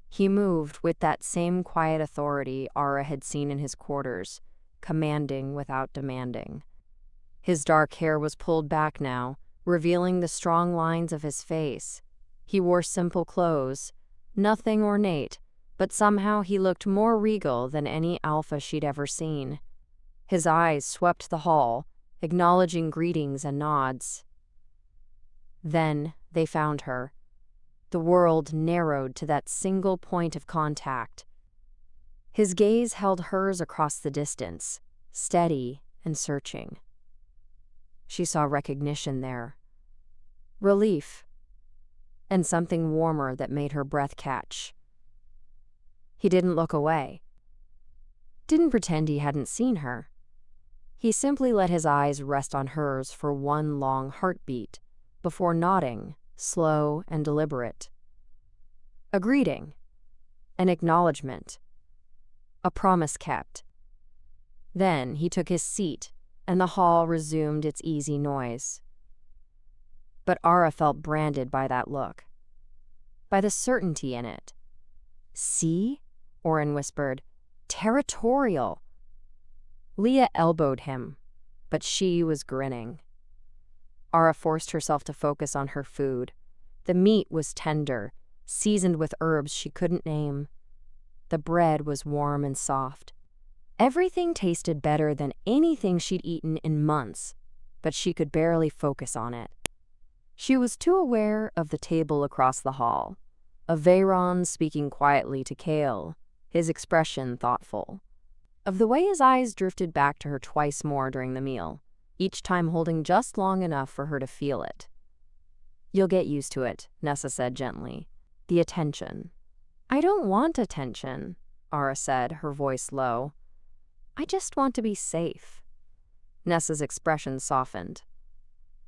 He moved with that same quiet authority Ara had seen in his quarters, commanding without demanding. His dark hair was pulled back now, revealing the strong lines of his face. He wore simple clothes, nothing ornate, but somehow he looked more regal than any alpha she'd ever seen. His eyes swept the hall, acknowledging greetings and nods. Then they found her. The world narrowed to that single point of contact. His gaze held hers across the distance, steady and searching. She saw recognition there, relief, and something warmer that made her breath catch. He didn't look away, didn't pretend he hadn't seen her. He simply let his eyes rest on hers for one long heartbeat before nodding, slow and deliberate. A greeting, an acknowledgement, a promise kept. Then he took his seat, and the hall resumed its easy noise. But Ara felt branded by that look, by the certainty in it. "See?" Orin whispered. "Territorial." Leah elbowed him, but she was grinning. Ara forced herself to focus on her food. The meat was tender, seasoned with herbs she couldn't name. The bread was warm and soft. Everything tasted better than anything she'd eaten in months, but she could barely focus on it. She was too aware of the table across the hall, of Veyron speaking quietly to Kale, his expression thoughtful, of the way his eyes drifted back to her twice more during the meal, each time holding just long enough for her to feel it. "You'll get used to it," Nessa said gently. "The attention." "I don't want attention," Ara said, her voice low. "I just want to be safe." Nessa's expression softened.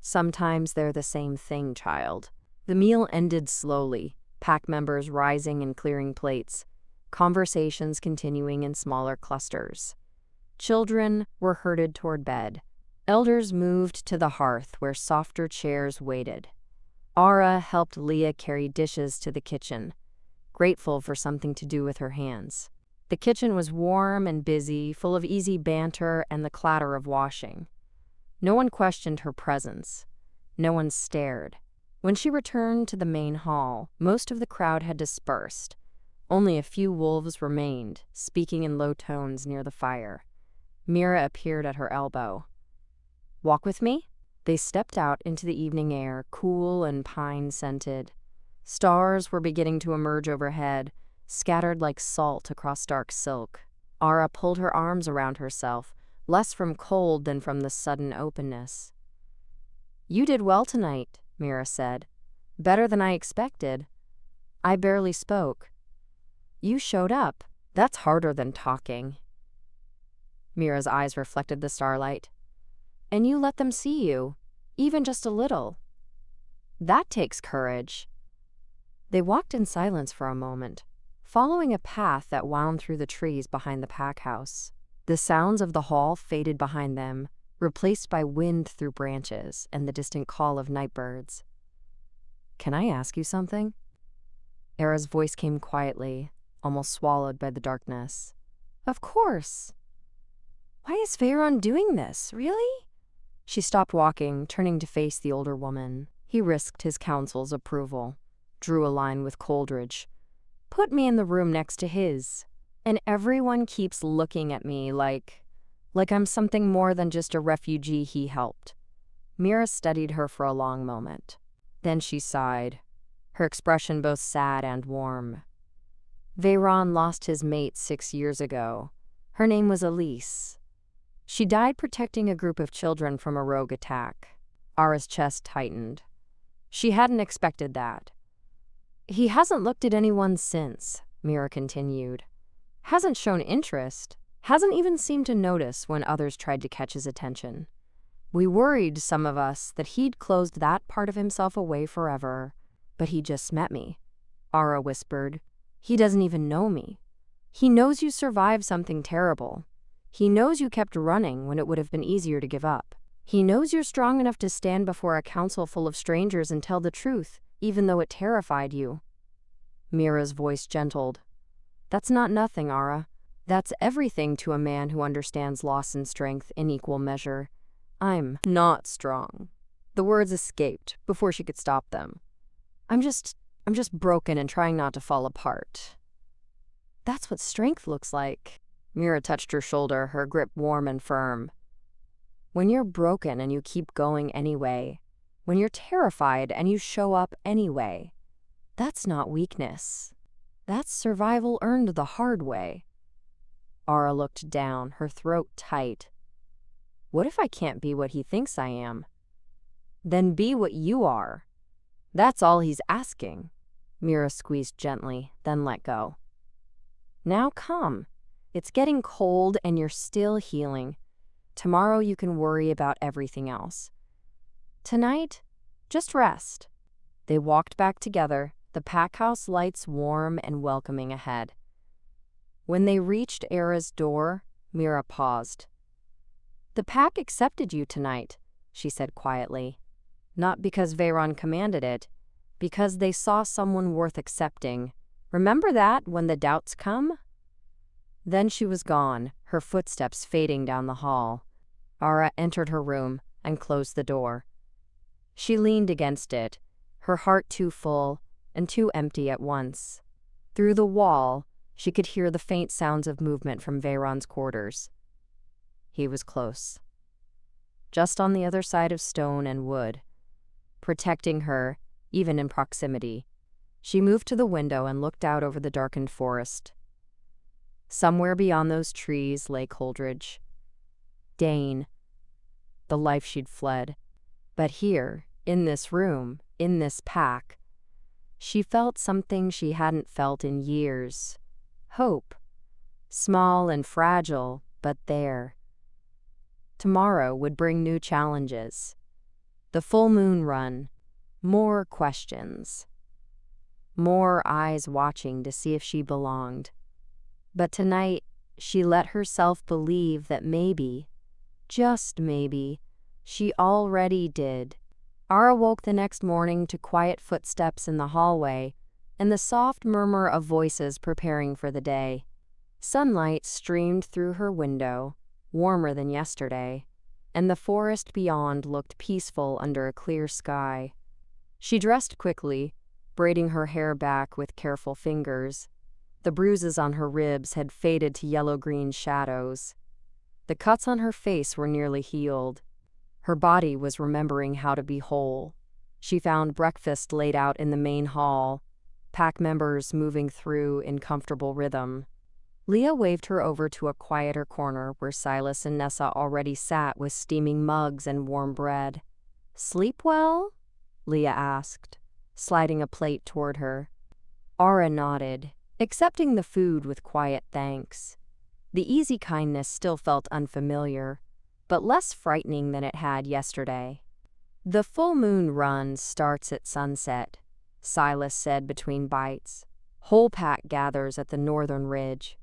"Sometimes they're the same thing, child." The meal ended slowly, pack members rising and clearing plates, conversations continuing in smaller clusters. Children were herded toward bed. Elders moved to the hearth where softer chairs waited. Ara helped Leah carry dishes to the kitchen, grateful for something to do with her hands. The kitchen was warm and busy, full of easy banter and the clatter of washing. No one questioned her presence. No one stared. When she returned to the main hall, most of the crowd had dispersed. Only a few wolves remained, speaking in low tones near the fire. Mira appeared at her elbow. "Walk with me?" They stepped out into the evening air, cool and pine-scented. Stars were beginning to emerge overhead, scattered like salt across dark silk. Ara pulled her arms around herself, less from cold than from the sudden openness. "You did well tonight," Mira said. "Better than I expected. I barely spoke. You showed up. That's harder than talking." Mira's eyes reflected the starlight. "And you let them see you, even just a little. That takes courage." They walked in silence for a moment, following a path that wound through the trees behind the pack house. The sounds of the hall faded behind them, replaced by wind through branches and the distant call of night birds. "Can I ask you something?" Ara's voice came quietly, almost swallowed by the darkness. "Of course." "Why is Veyron doing this, really?" She stopped walking, turning to face the older woman. He risked his counsel's approval, drew a line with Coldridge. "Put me in the room next to his, and everyone keeps looking at me like I'm something more than just a refugee he helped." Mira studied her for a long moment. Then she sighed, her expression both sad and warm. Veyron lost his mate 6 years ago. Her name was Elise. She died protecting a group of children from a rogue attack. Ara's chest tightened. She hadn't expected that. He hasn't looked at anyone since, Mira continued. Hasn't shown interest. Hasn't even seemed to notice when others tried to catch his attention. We worried, some of us, that he'd closed that part of himself away forever. But he just met me, Ara whispered. He doesn't even know me. He knows you survived something terrible. He knows you kept running when it would have been easier to give up. He knows you're strong enough to stand before a council full of strangers and tell the truth, even though it terrified you. Mira's voice gentled. That's not nothing, Ara. That's everything to a man who understands loss and strength in equal measure. I'm not strong. The words escaped before she could stop them. I'm just broken and trying not to fall apart. That's what strength looks like. Mira touched her shoulder, her grip warm and firm. When you're broken and you keep going anyway, when you're terrified and you show up anyway, that's not weakness. That's survival earned the hard way. Ara looked down, her throat tight. What if I can't be what he thinks I am? Then be what you are. That's all he's asking. Mira squeezed gently, then let go. Now come. It's getting cold and you're still healing. Tomorrow you can worry about everything else. Tonight, just rest. They walked back together, the pack house lights warm and welcoming ahead. When they reached Ara's door, Mira paused. The pack accepted you tonight, she said quietly. Not because Veyron commanded it, because they saw someone worth accepting. Remember that when the doubts come? Then she was gone, her footsteps fading down the hall. Ara entered her room and closed the door. She leaned against it, her heart too full and too empty at once. Through the wall, she could hear the faint sounds of movement from Veyron's quarters. He was close. Just on the other side of stone and wood, protecting her, even in proximity. She moved to the window and looked out over the darkened forest. Somewhere beyond those trees lay Coldridge. Dane. The life she'd fled. But here, in this room, in this pack, she felt something she hadn't felt in years. Hope. Small and fragile, but there. Tomorrow would bring new challenges. The full moon run. More questions. More eyes watching to see if she belonged. But tonight, she let herself believe that maybe, just maybe, she already did. Ara woke the next morning to quiet footsteps in the hallway and the soft murmur of voices preparing for the day. Sunlight streamed through her window, warmer than yesterday, and the forest beyond looked peaceful under a clear sky. She dressed quickly, braiding her hair back with careful fingers. The bruises on her ribs had faded to yellow-green shadows. The cuts on her face were nearly healed. Her body was remembering how to be whole. She found breakfast laid out in the main hall, pack members moving through in comfortable rhythm. Leah waved her over to a quieter corner where Silas and Nessa already sat with steaming mugs and warm bread. "Sleep well?" Leah asked, sliding a plate toward her. Ara nodded, accepting the food with quiet thanks. The easy kindness still felt unfamiliar, but less frightening than it had yesterday. "The full moon run starts at sunset," Silas said between bites. "Whole pack gathers at the northern ridge.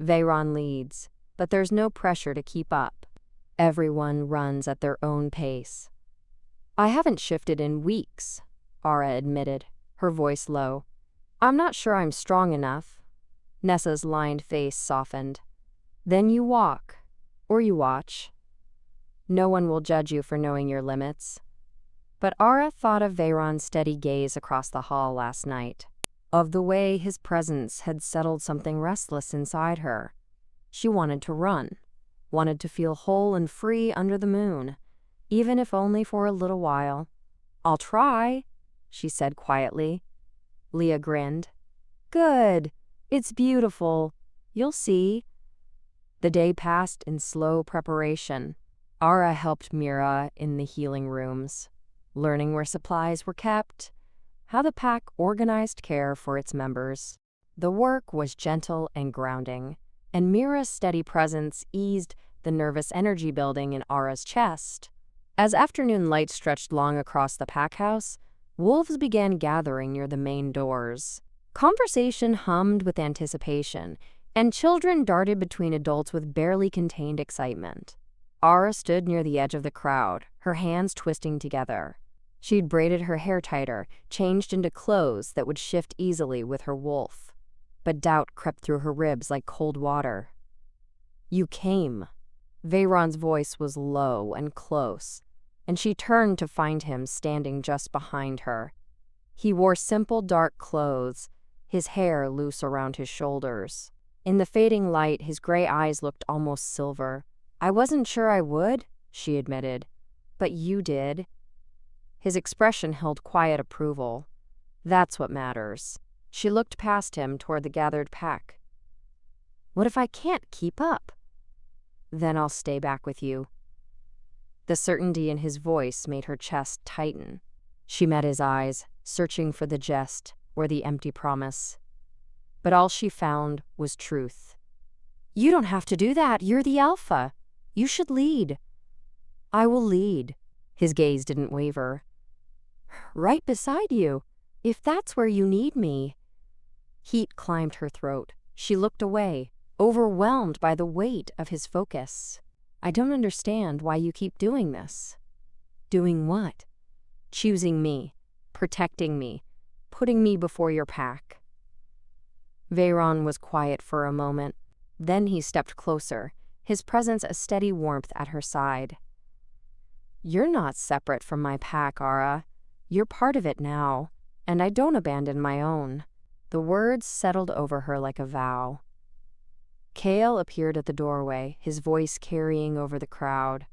Veyron leads, but there's no pressure to keep up. Everyone runs at their own pace." "I haven't shifted in weeks," Ara admitted, her voice low. "I'm not sure I'm strong enough." Nessa's lined face softened. "Then you walk, or you watch. No one will judge you for knowing your limits." But Ara thought of Veyron's steady gaze across the hall last night, of the way his presence had settled something restless inside her. She wanted to run, wanted to feel whole and free under the moon, even if only for a little while. "I'll try," she said quietly. Leah grinned. "Good. It's beautiful. You'll see." The day passed in slow preparation. Ara helped Mira in the healing rooms, learning where supplies were kept, how the pack organized care for its members. The work was gentle and grounding, and Mira's steady presence eased the nervous energy building in Ara's chest. As afternoon light stretched long across the pack house, wolves began gathering near the main doors. Conversation hummed with anticipation, and children darted between adults with barely contained excitement. Ara stood near the edge of the crowd, her hands twisting together. She'd braided her hair tighter, changed into clothes that would shift easily with her wolf. But doubt crept through her ribs like cold water. "You came." Veyron's voice was low and close, and she turned to find him standing just behind her. He wore simple dark clothes, his hair loose around his shoulders. In the fading light, his gray eyes looked almost silver. "I wasn't sure I would," she admitted, "but you did." His expression held quiet approval. "That's what matters." She looked past him toward the gathered pack. "What if I can't keep up?" "Then I'll stay back with you." The certainty in his voice made her chest tighten. She met his eyes, searching for the jest or the empty promise. But all she found was truth. "You don't have to do that. You're the alpha. You should lead." "I will lead." His gaze didn't waver. "Right beside you, if that's where you need me." Heat climbed her throat. She looked away, overwhelmed by the weight of his focus. "I don't understand why you keep doing this." "Doing what?" "Choosing me, protecting me, putting me before your pack." Veyron was quiet for a moment. Then he stepped closer, his presence a steady warmth at her side. "You're not separate from my pack, Ara. You're part of it now, and I don't abandon my own." The words settled over her like a vow. Kale appeared at the doorway, his voice carrying over the crowd.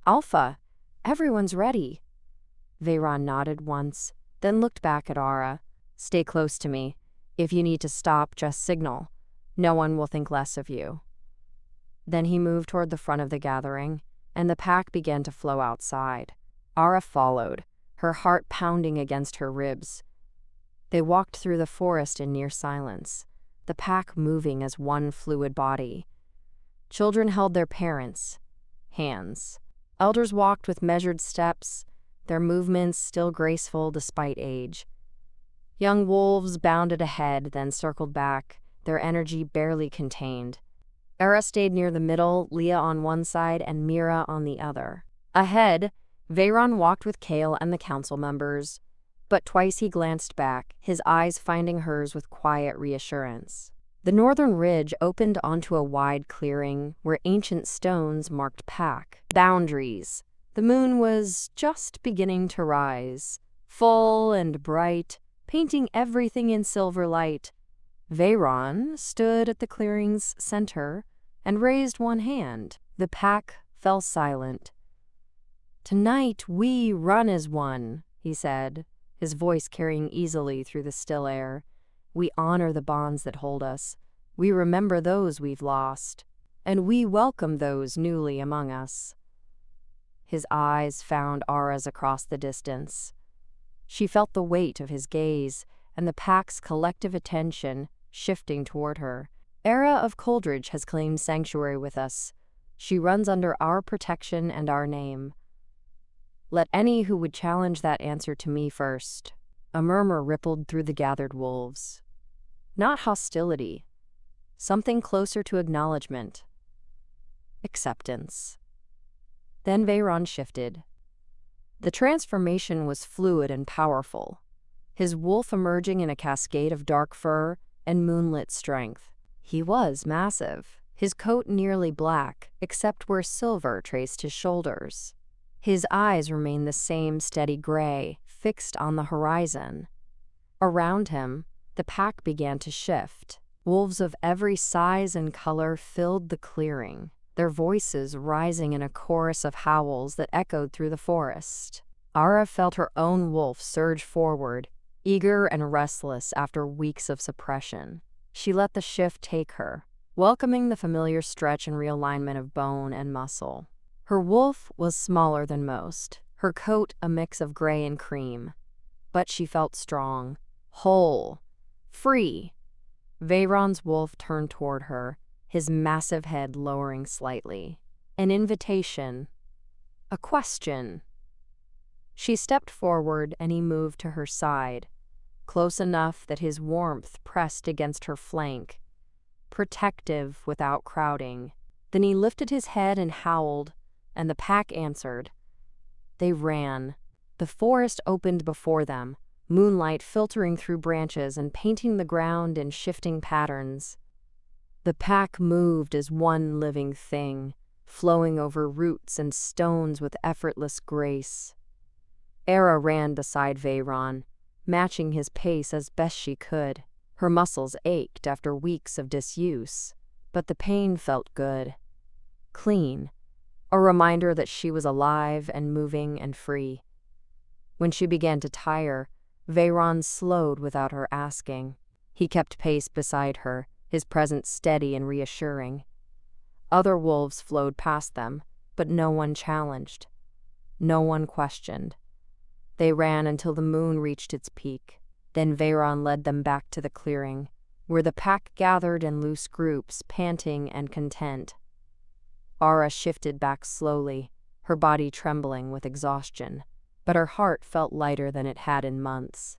"Alpha, everyone's ready." Veyron nodded once, then looked back at Ara. "Stay close to me. If you need to stop, just signal. No one will think less of you." Then he moved toward the front of the gathering, and the pack began to flow outside. Ara followed, her heart pounding against her ribs. They walked through the forest in near silence, the pack moving as one fluid body. Children held their parents' hands. Elders walked with measured steps, their movements still graceful despite age. Young wolves bounded ahead, then circled back, their energy barely contained. Ara stayed near the middle, Leah on one side and Mira on the other. Ahead, Veyron walked with Kale and the council members, but twice he glanced back, his eyes finding hers with quiet reassurance. The northern ridge opened onto a wide clearing where ancient stones marked pack boundaries. The moon was just beginning to rise, full and bright, painting everything in silver light. Veyron stood at the clearing's center and raised one hand. The pack fell silent. "Tonight we run as one," he said, his voice carrying easily through the still air. "We honor the bonds that hold us. We remember those we've lost, and we welcome those newly among us." His eyes found Ara's across the distance. She felt the weight of his gaze and the pack's collective attention shifting toward her. "Ara of Coldridge has claimed sanctuary with us. She runs under our protection and our name. Let any who would challenge that answer to me first." A murmur rippled through the gathered wolves. Not hostility. Something closer to acknowledgement. Acceptance. Then Veyron shifted. The transformation was fluid and powerful, his wolf emerging in a cascade of dark fur and moonlit strength. He was massive, his coat nearly black, except where silver traced his shoulders. His eyes remained the same steady gray, fixed on the horizon. Around him, the pack began to shift. Wolves of every size and color filled the clearing, their voices rising in a chorus of howls that echoed through the forest. Ara felt her own wolf surge forward, eager and restless after weeks of suppression. She let the shift take her, welcoming the familiar stretch and realignment of bone and muscle. Her wolf was smaller than most, her coat a mix of gray and cream. but she felt strong, whole, free. Veyron's wolf turned toward her, his massive head lowering slightly. An invitation. A question. She stepped forward and he moved to her side, close enough that his warmth pressed against her flank, protective without crowding. Then he lifted his head and howled, and the pack answered. They ran. The forest opened before them, moonlight filtering through branches and painting the ground in shifting patterns. The pack moved as one living thing, flowing over roots and stones with effortless grace. Era ran beside Veyron, matching his pace as best she could. Her muscles ached after weeks of disuse, but the pain felt good. Clean. A reminder that she was alive and moving and free. When she began to tire, Veyron slowed without her asking. He kept pace beside her, his presence steady and reassuring. Other wolves flowed past them, but no one challenged. No one questioned. They ran until the moon reached its peak. Then Veyron led them back to the clearing, where the pack gathered in loose groups, panting and content. Ara shifted back slowly, her body trembling with exhaustion, but her heart felt lighter than it had in months.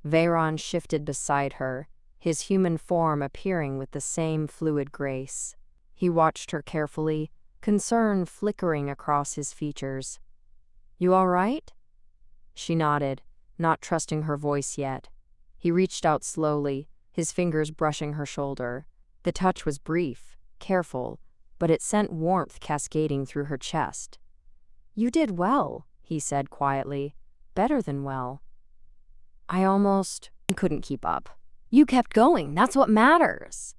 Veyron shifted beside her, his human form appearing with the same fluid grace. He watched her carefully, concern flickering across his features. "You all right?" She nodded, not trusting her voice yet. He reached out slowly, his fingers brushing her shoulder. The touch was brief, careful, but it sent warmth cascading through her chest. "You did well," he said quietly. "Better than well." "I almost couldn't keep up." "You kept going, that's what matters."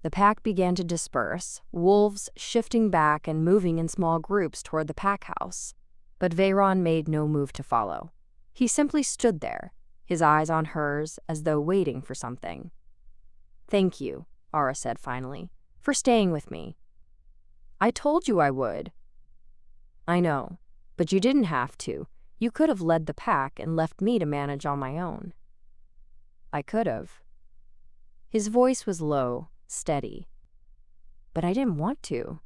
The pack began to disperse, wolves shifting back and moving in small groups toward the pack house. But Veyron made no move to follow. He simply stood there, his eyes on hers as though waiting for something. "Thank you," Ara said finally, "for staying with me." "I told you I would." "I know, but you didn't have to. You could have led the pack and left me to manage on my own." "I could have." His voice was low, steady. "But I didn't want to."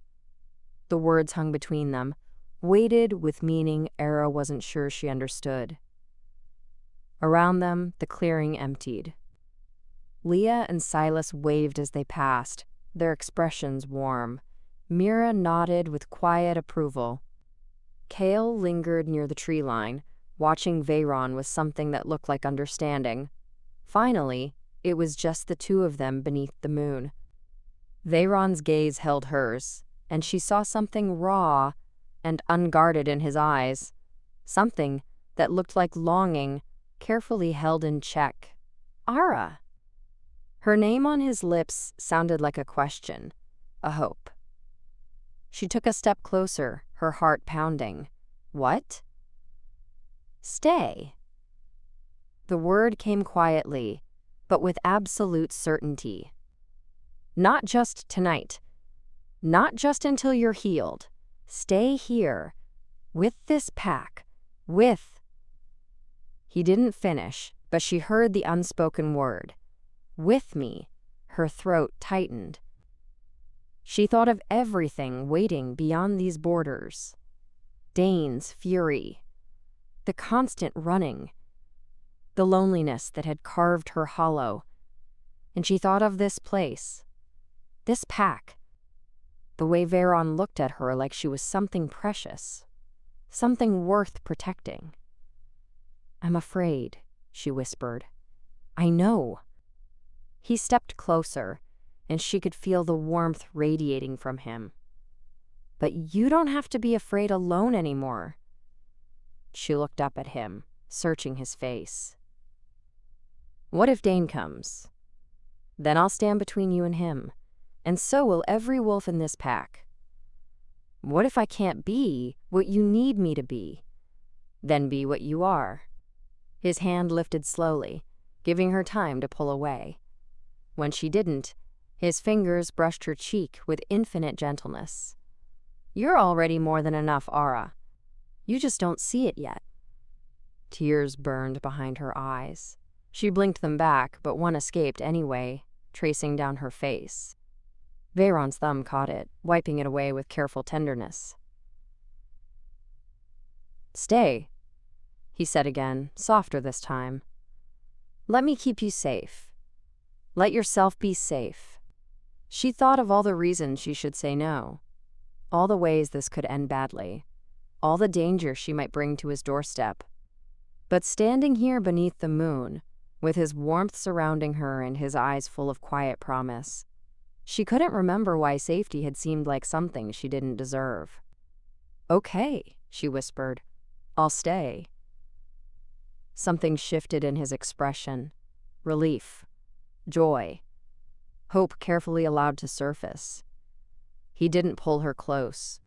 The words hung between them, weighted with meaning Era wasn't sure she understood. Around them, the clearing emptied. Leah and Silas waved as they passed, their expressions warm. Mira nodded with quiet approval. Kale lingered near the tree line, watching Veyron with something that looked like understanding. Finally, it was just the two of them beneath the moon. Veyron's gaze held hers, and she saw something raw and unguarded in his eyes, something that looked like longing, carefully held in check. "Ara." Her name on his lips sounded like a question, a hope. She took a step closer, her heart pounding. "What?" "Stay." The word came quietly, but with absolute certainty. "Not just tonight. Not just until you're healed. Stay here. With this pack. With..." He didn't finish, but she heard the unspoken word. "With me." Her throat tightened. She thought of everything waiting beyond these borders. Dane's fury. The constant running. The loneliness that had carved her hollow. And she thought of this place. This pack. The way Veyron looked at her like she was something precious. Something worth protecting. "I'm afraid," she whispered. "I know." He stepped closer, and she could feel the warmth radiating from him. "But you don't have to be afraid alone anymore." She looked up at him, searching his face. "What if Dane comes? Then I'll stand between you and him, and so will every wolf in this pack. What if I can't be what you need me to be? Then be what you are." His hand lifted slowly, giving her time to pull away. When she didn't, his fingers brushed her cheek with infinite gentleness. "You're already more than enough, Ara. You just don't see it yet." Tears burned behind her eyes. She blinked them back, but one escaped anyway, tracing down her face. Veyron's thumb caught it, wiping it away with careful tenderness. "Stay," he said again, softer this time. "Let me keep you safe. Let yourself be safe." She thought of all the reasons she should say no, all the ways this could end badly, all the danger she might bring to his doorstep. But standing here beneath the moon, with his warmth surrounding her and his eyes full of quiet promise, she couldn't remember why safety had seemed like something she didn't deserve. "Okay," she whispered. "I'll stay." Something shifted in his expression. Relief. Joy. Hope carefully allowed to surface. He didn't pull her close.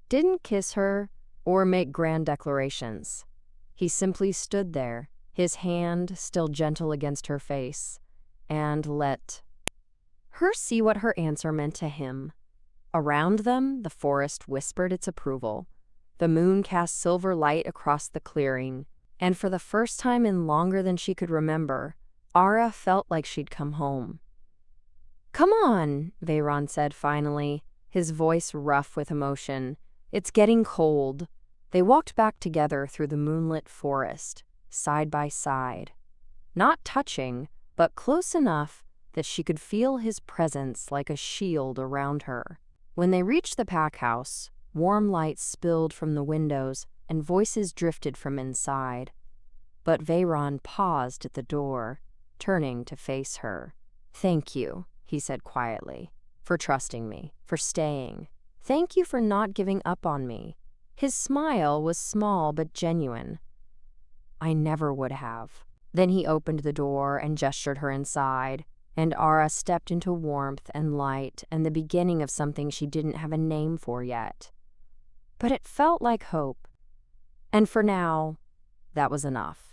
Didn't kiss her or make grand declarations. He simply stood there, his hand still gentle against her face, and let her see what her answer meant to him. Around them, the forest whispered its approval. The moon cast silver light across the clearing, and for the first time in longer than she could remember, Ara felt like she'd come home. "Come on," Veyron said finally, his voice rough with emotion. "It's getting cold." They walked back together through the moonlit forest, side by side. Not touching, but close enough that she could feel his presence like a shield around her. When they reached the pack house, warm light spilled from the windows and voices drifted from inside. But Veyron paused at the door, turning to face her. "Thank you," he said quietly, "for trusting me, for staying. Thank you for not giving up on me." His smile was small but genuine. "I never would have." Then he opened the door and gestured her inside, and Ara stepped into warmth and light and the beginning of something she didn't have a name for yet. But it felt like hope. And for now, that was enough.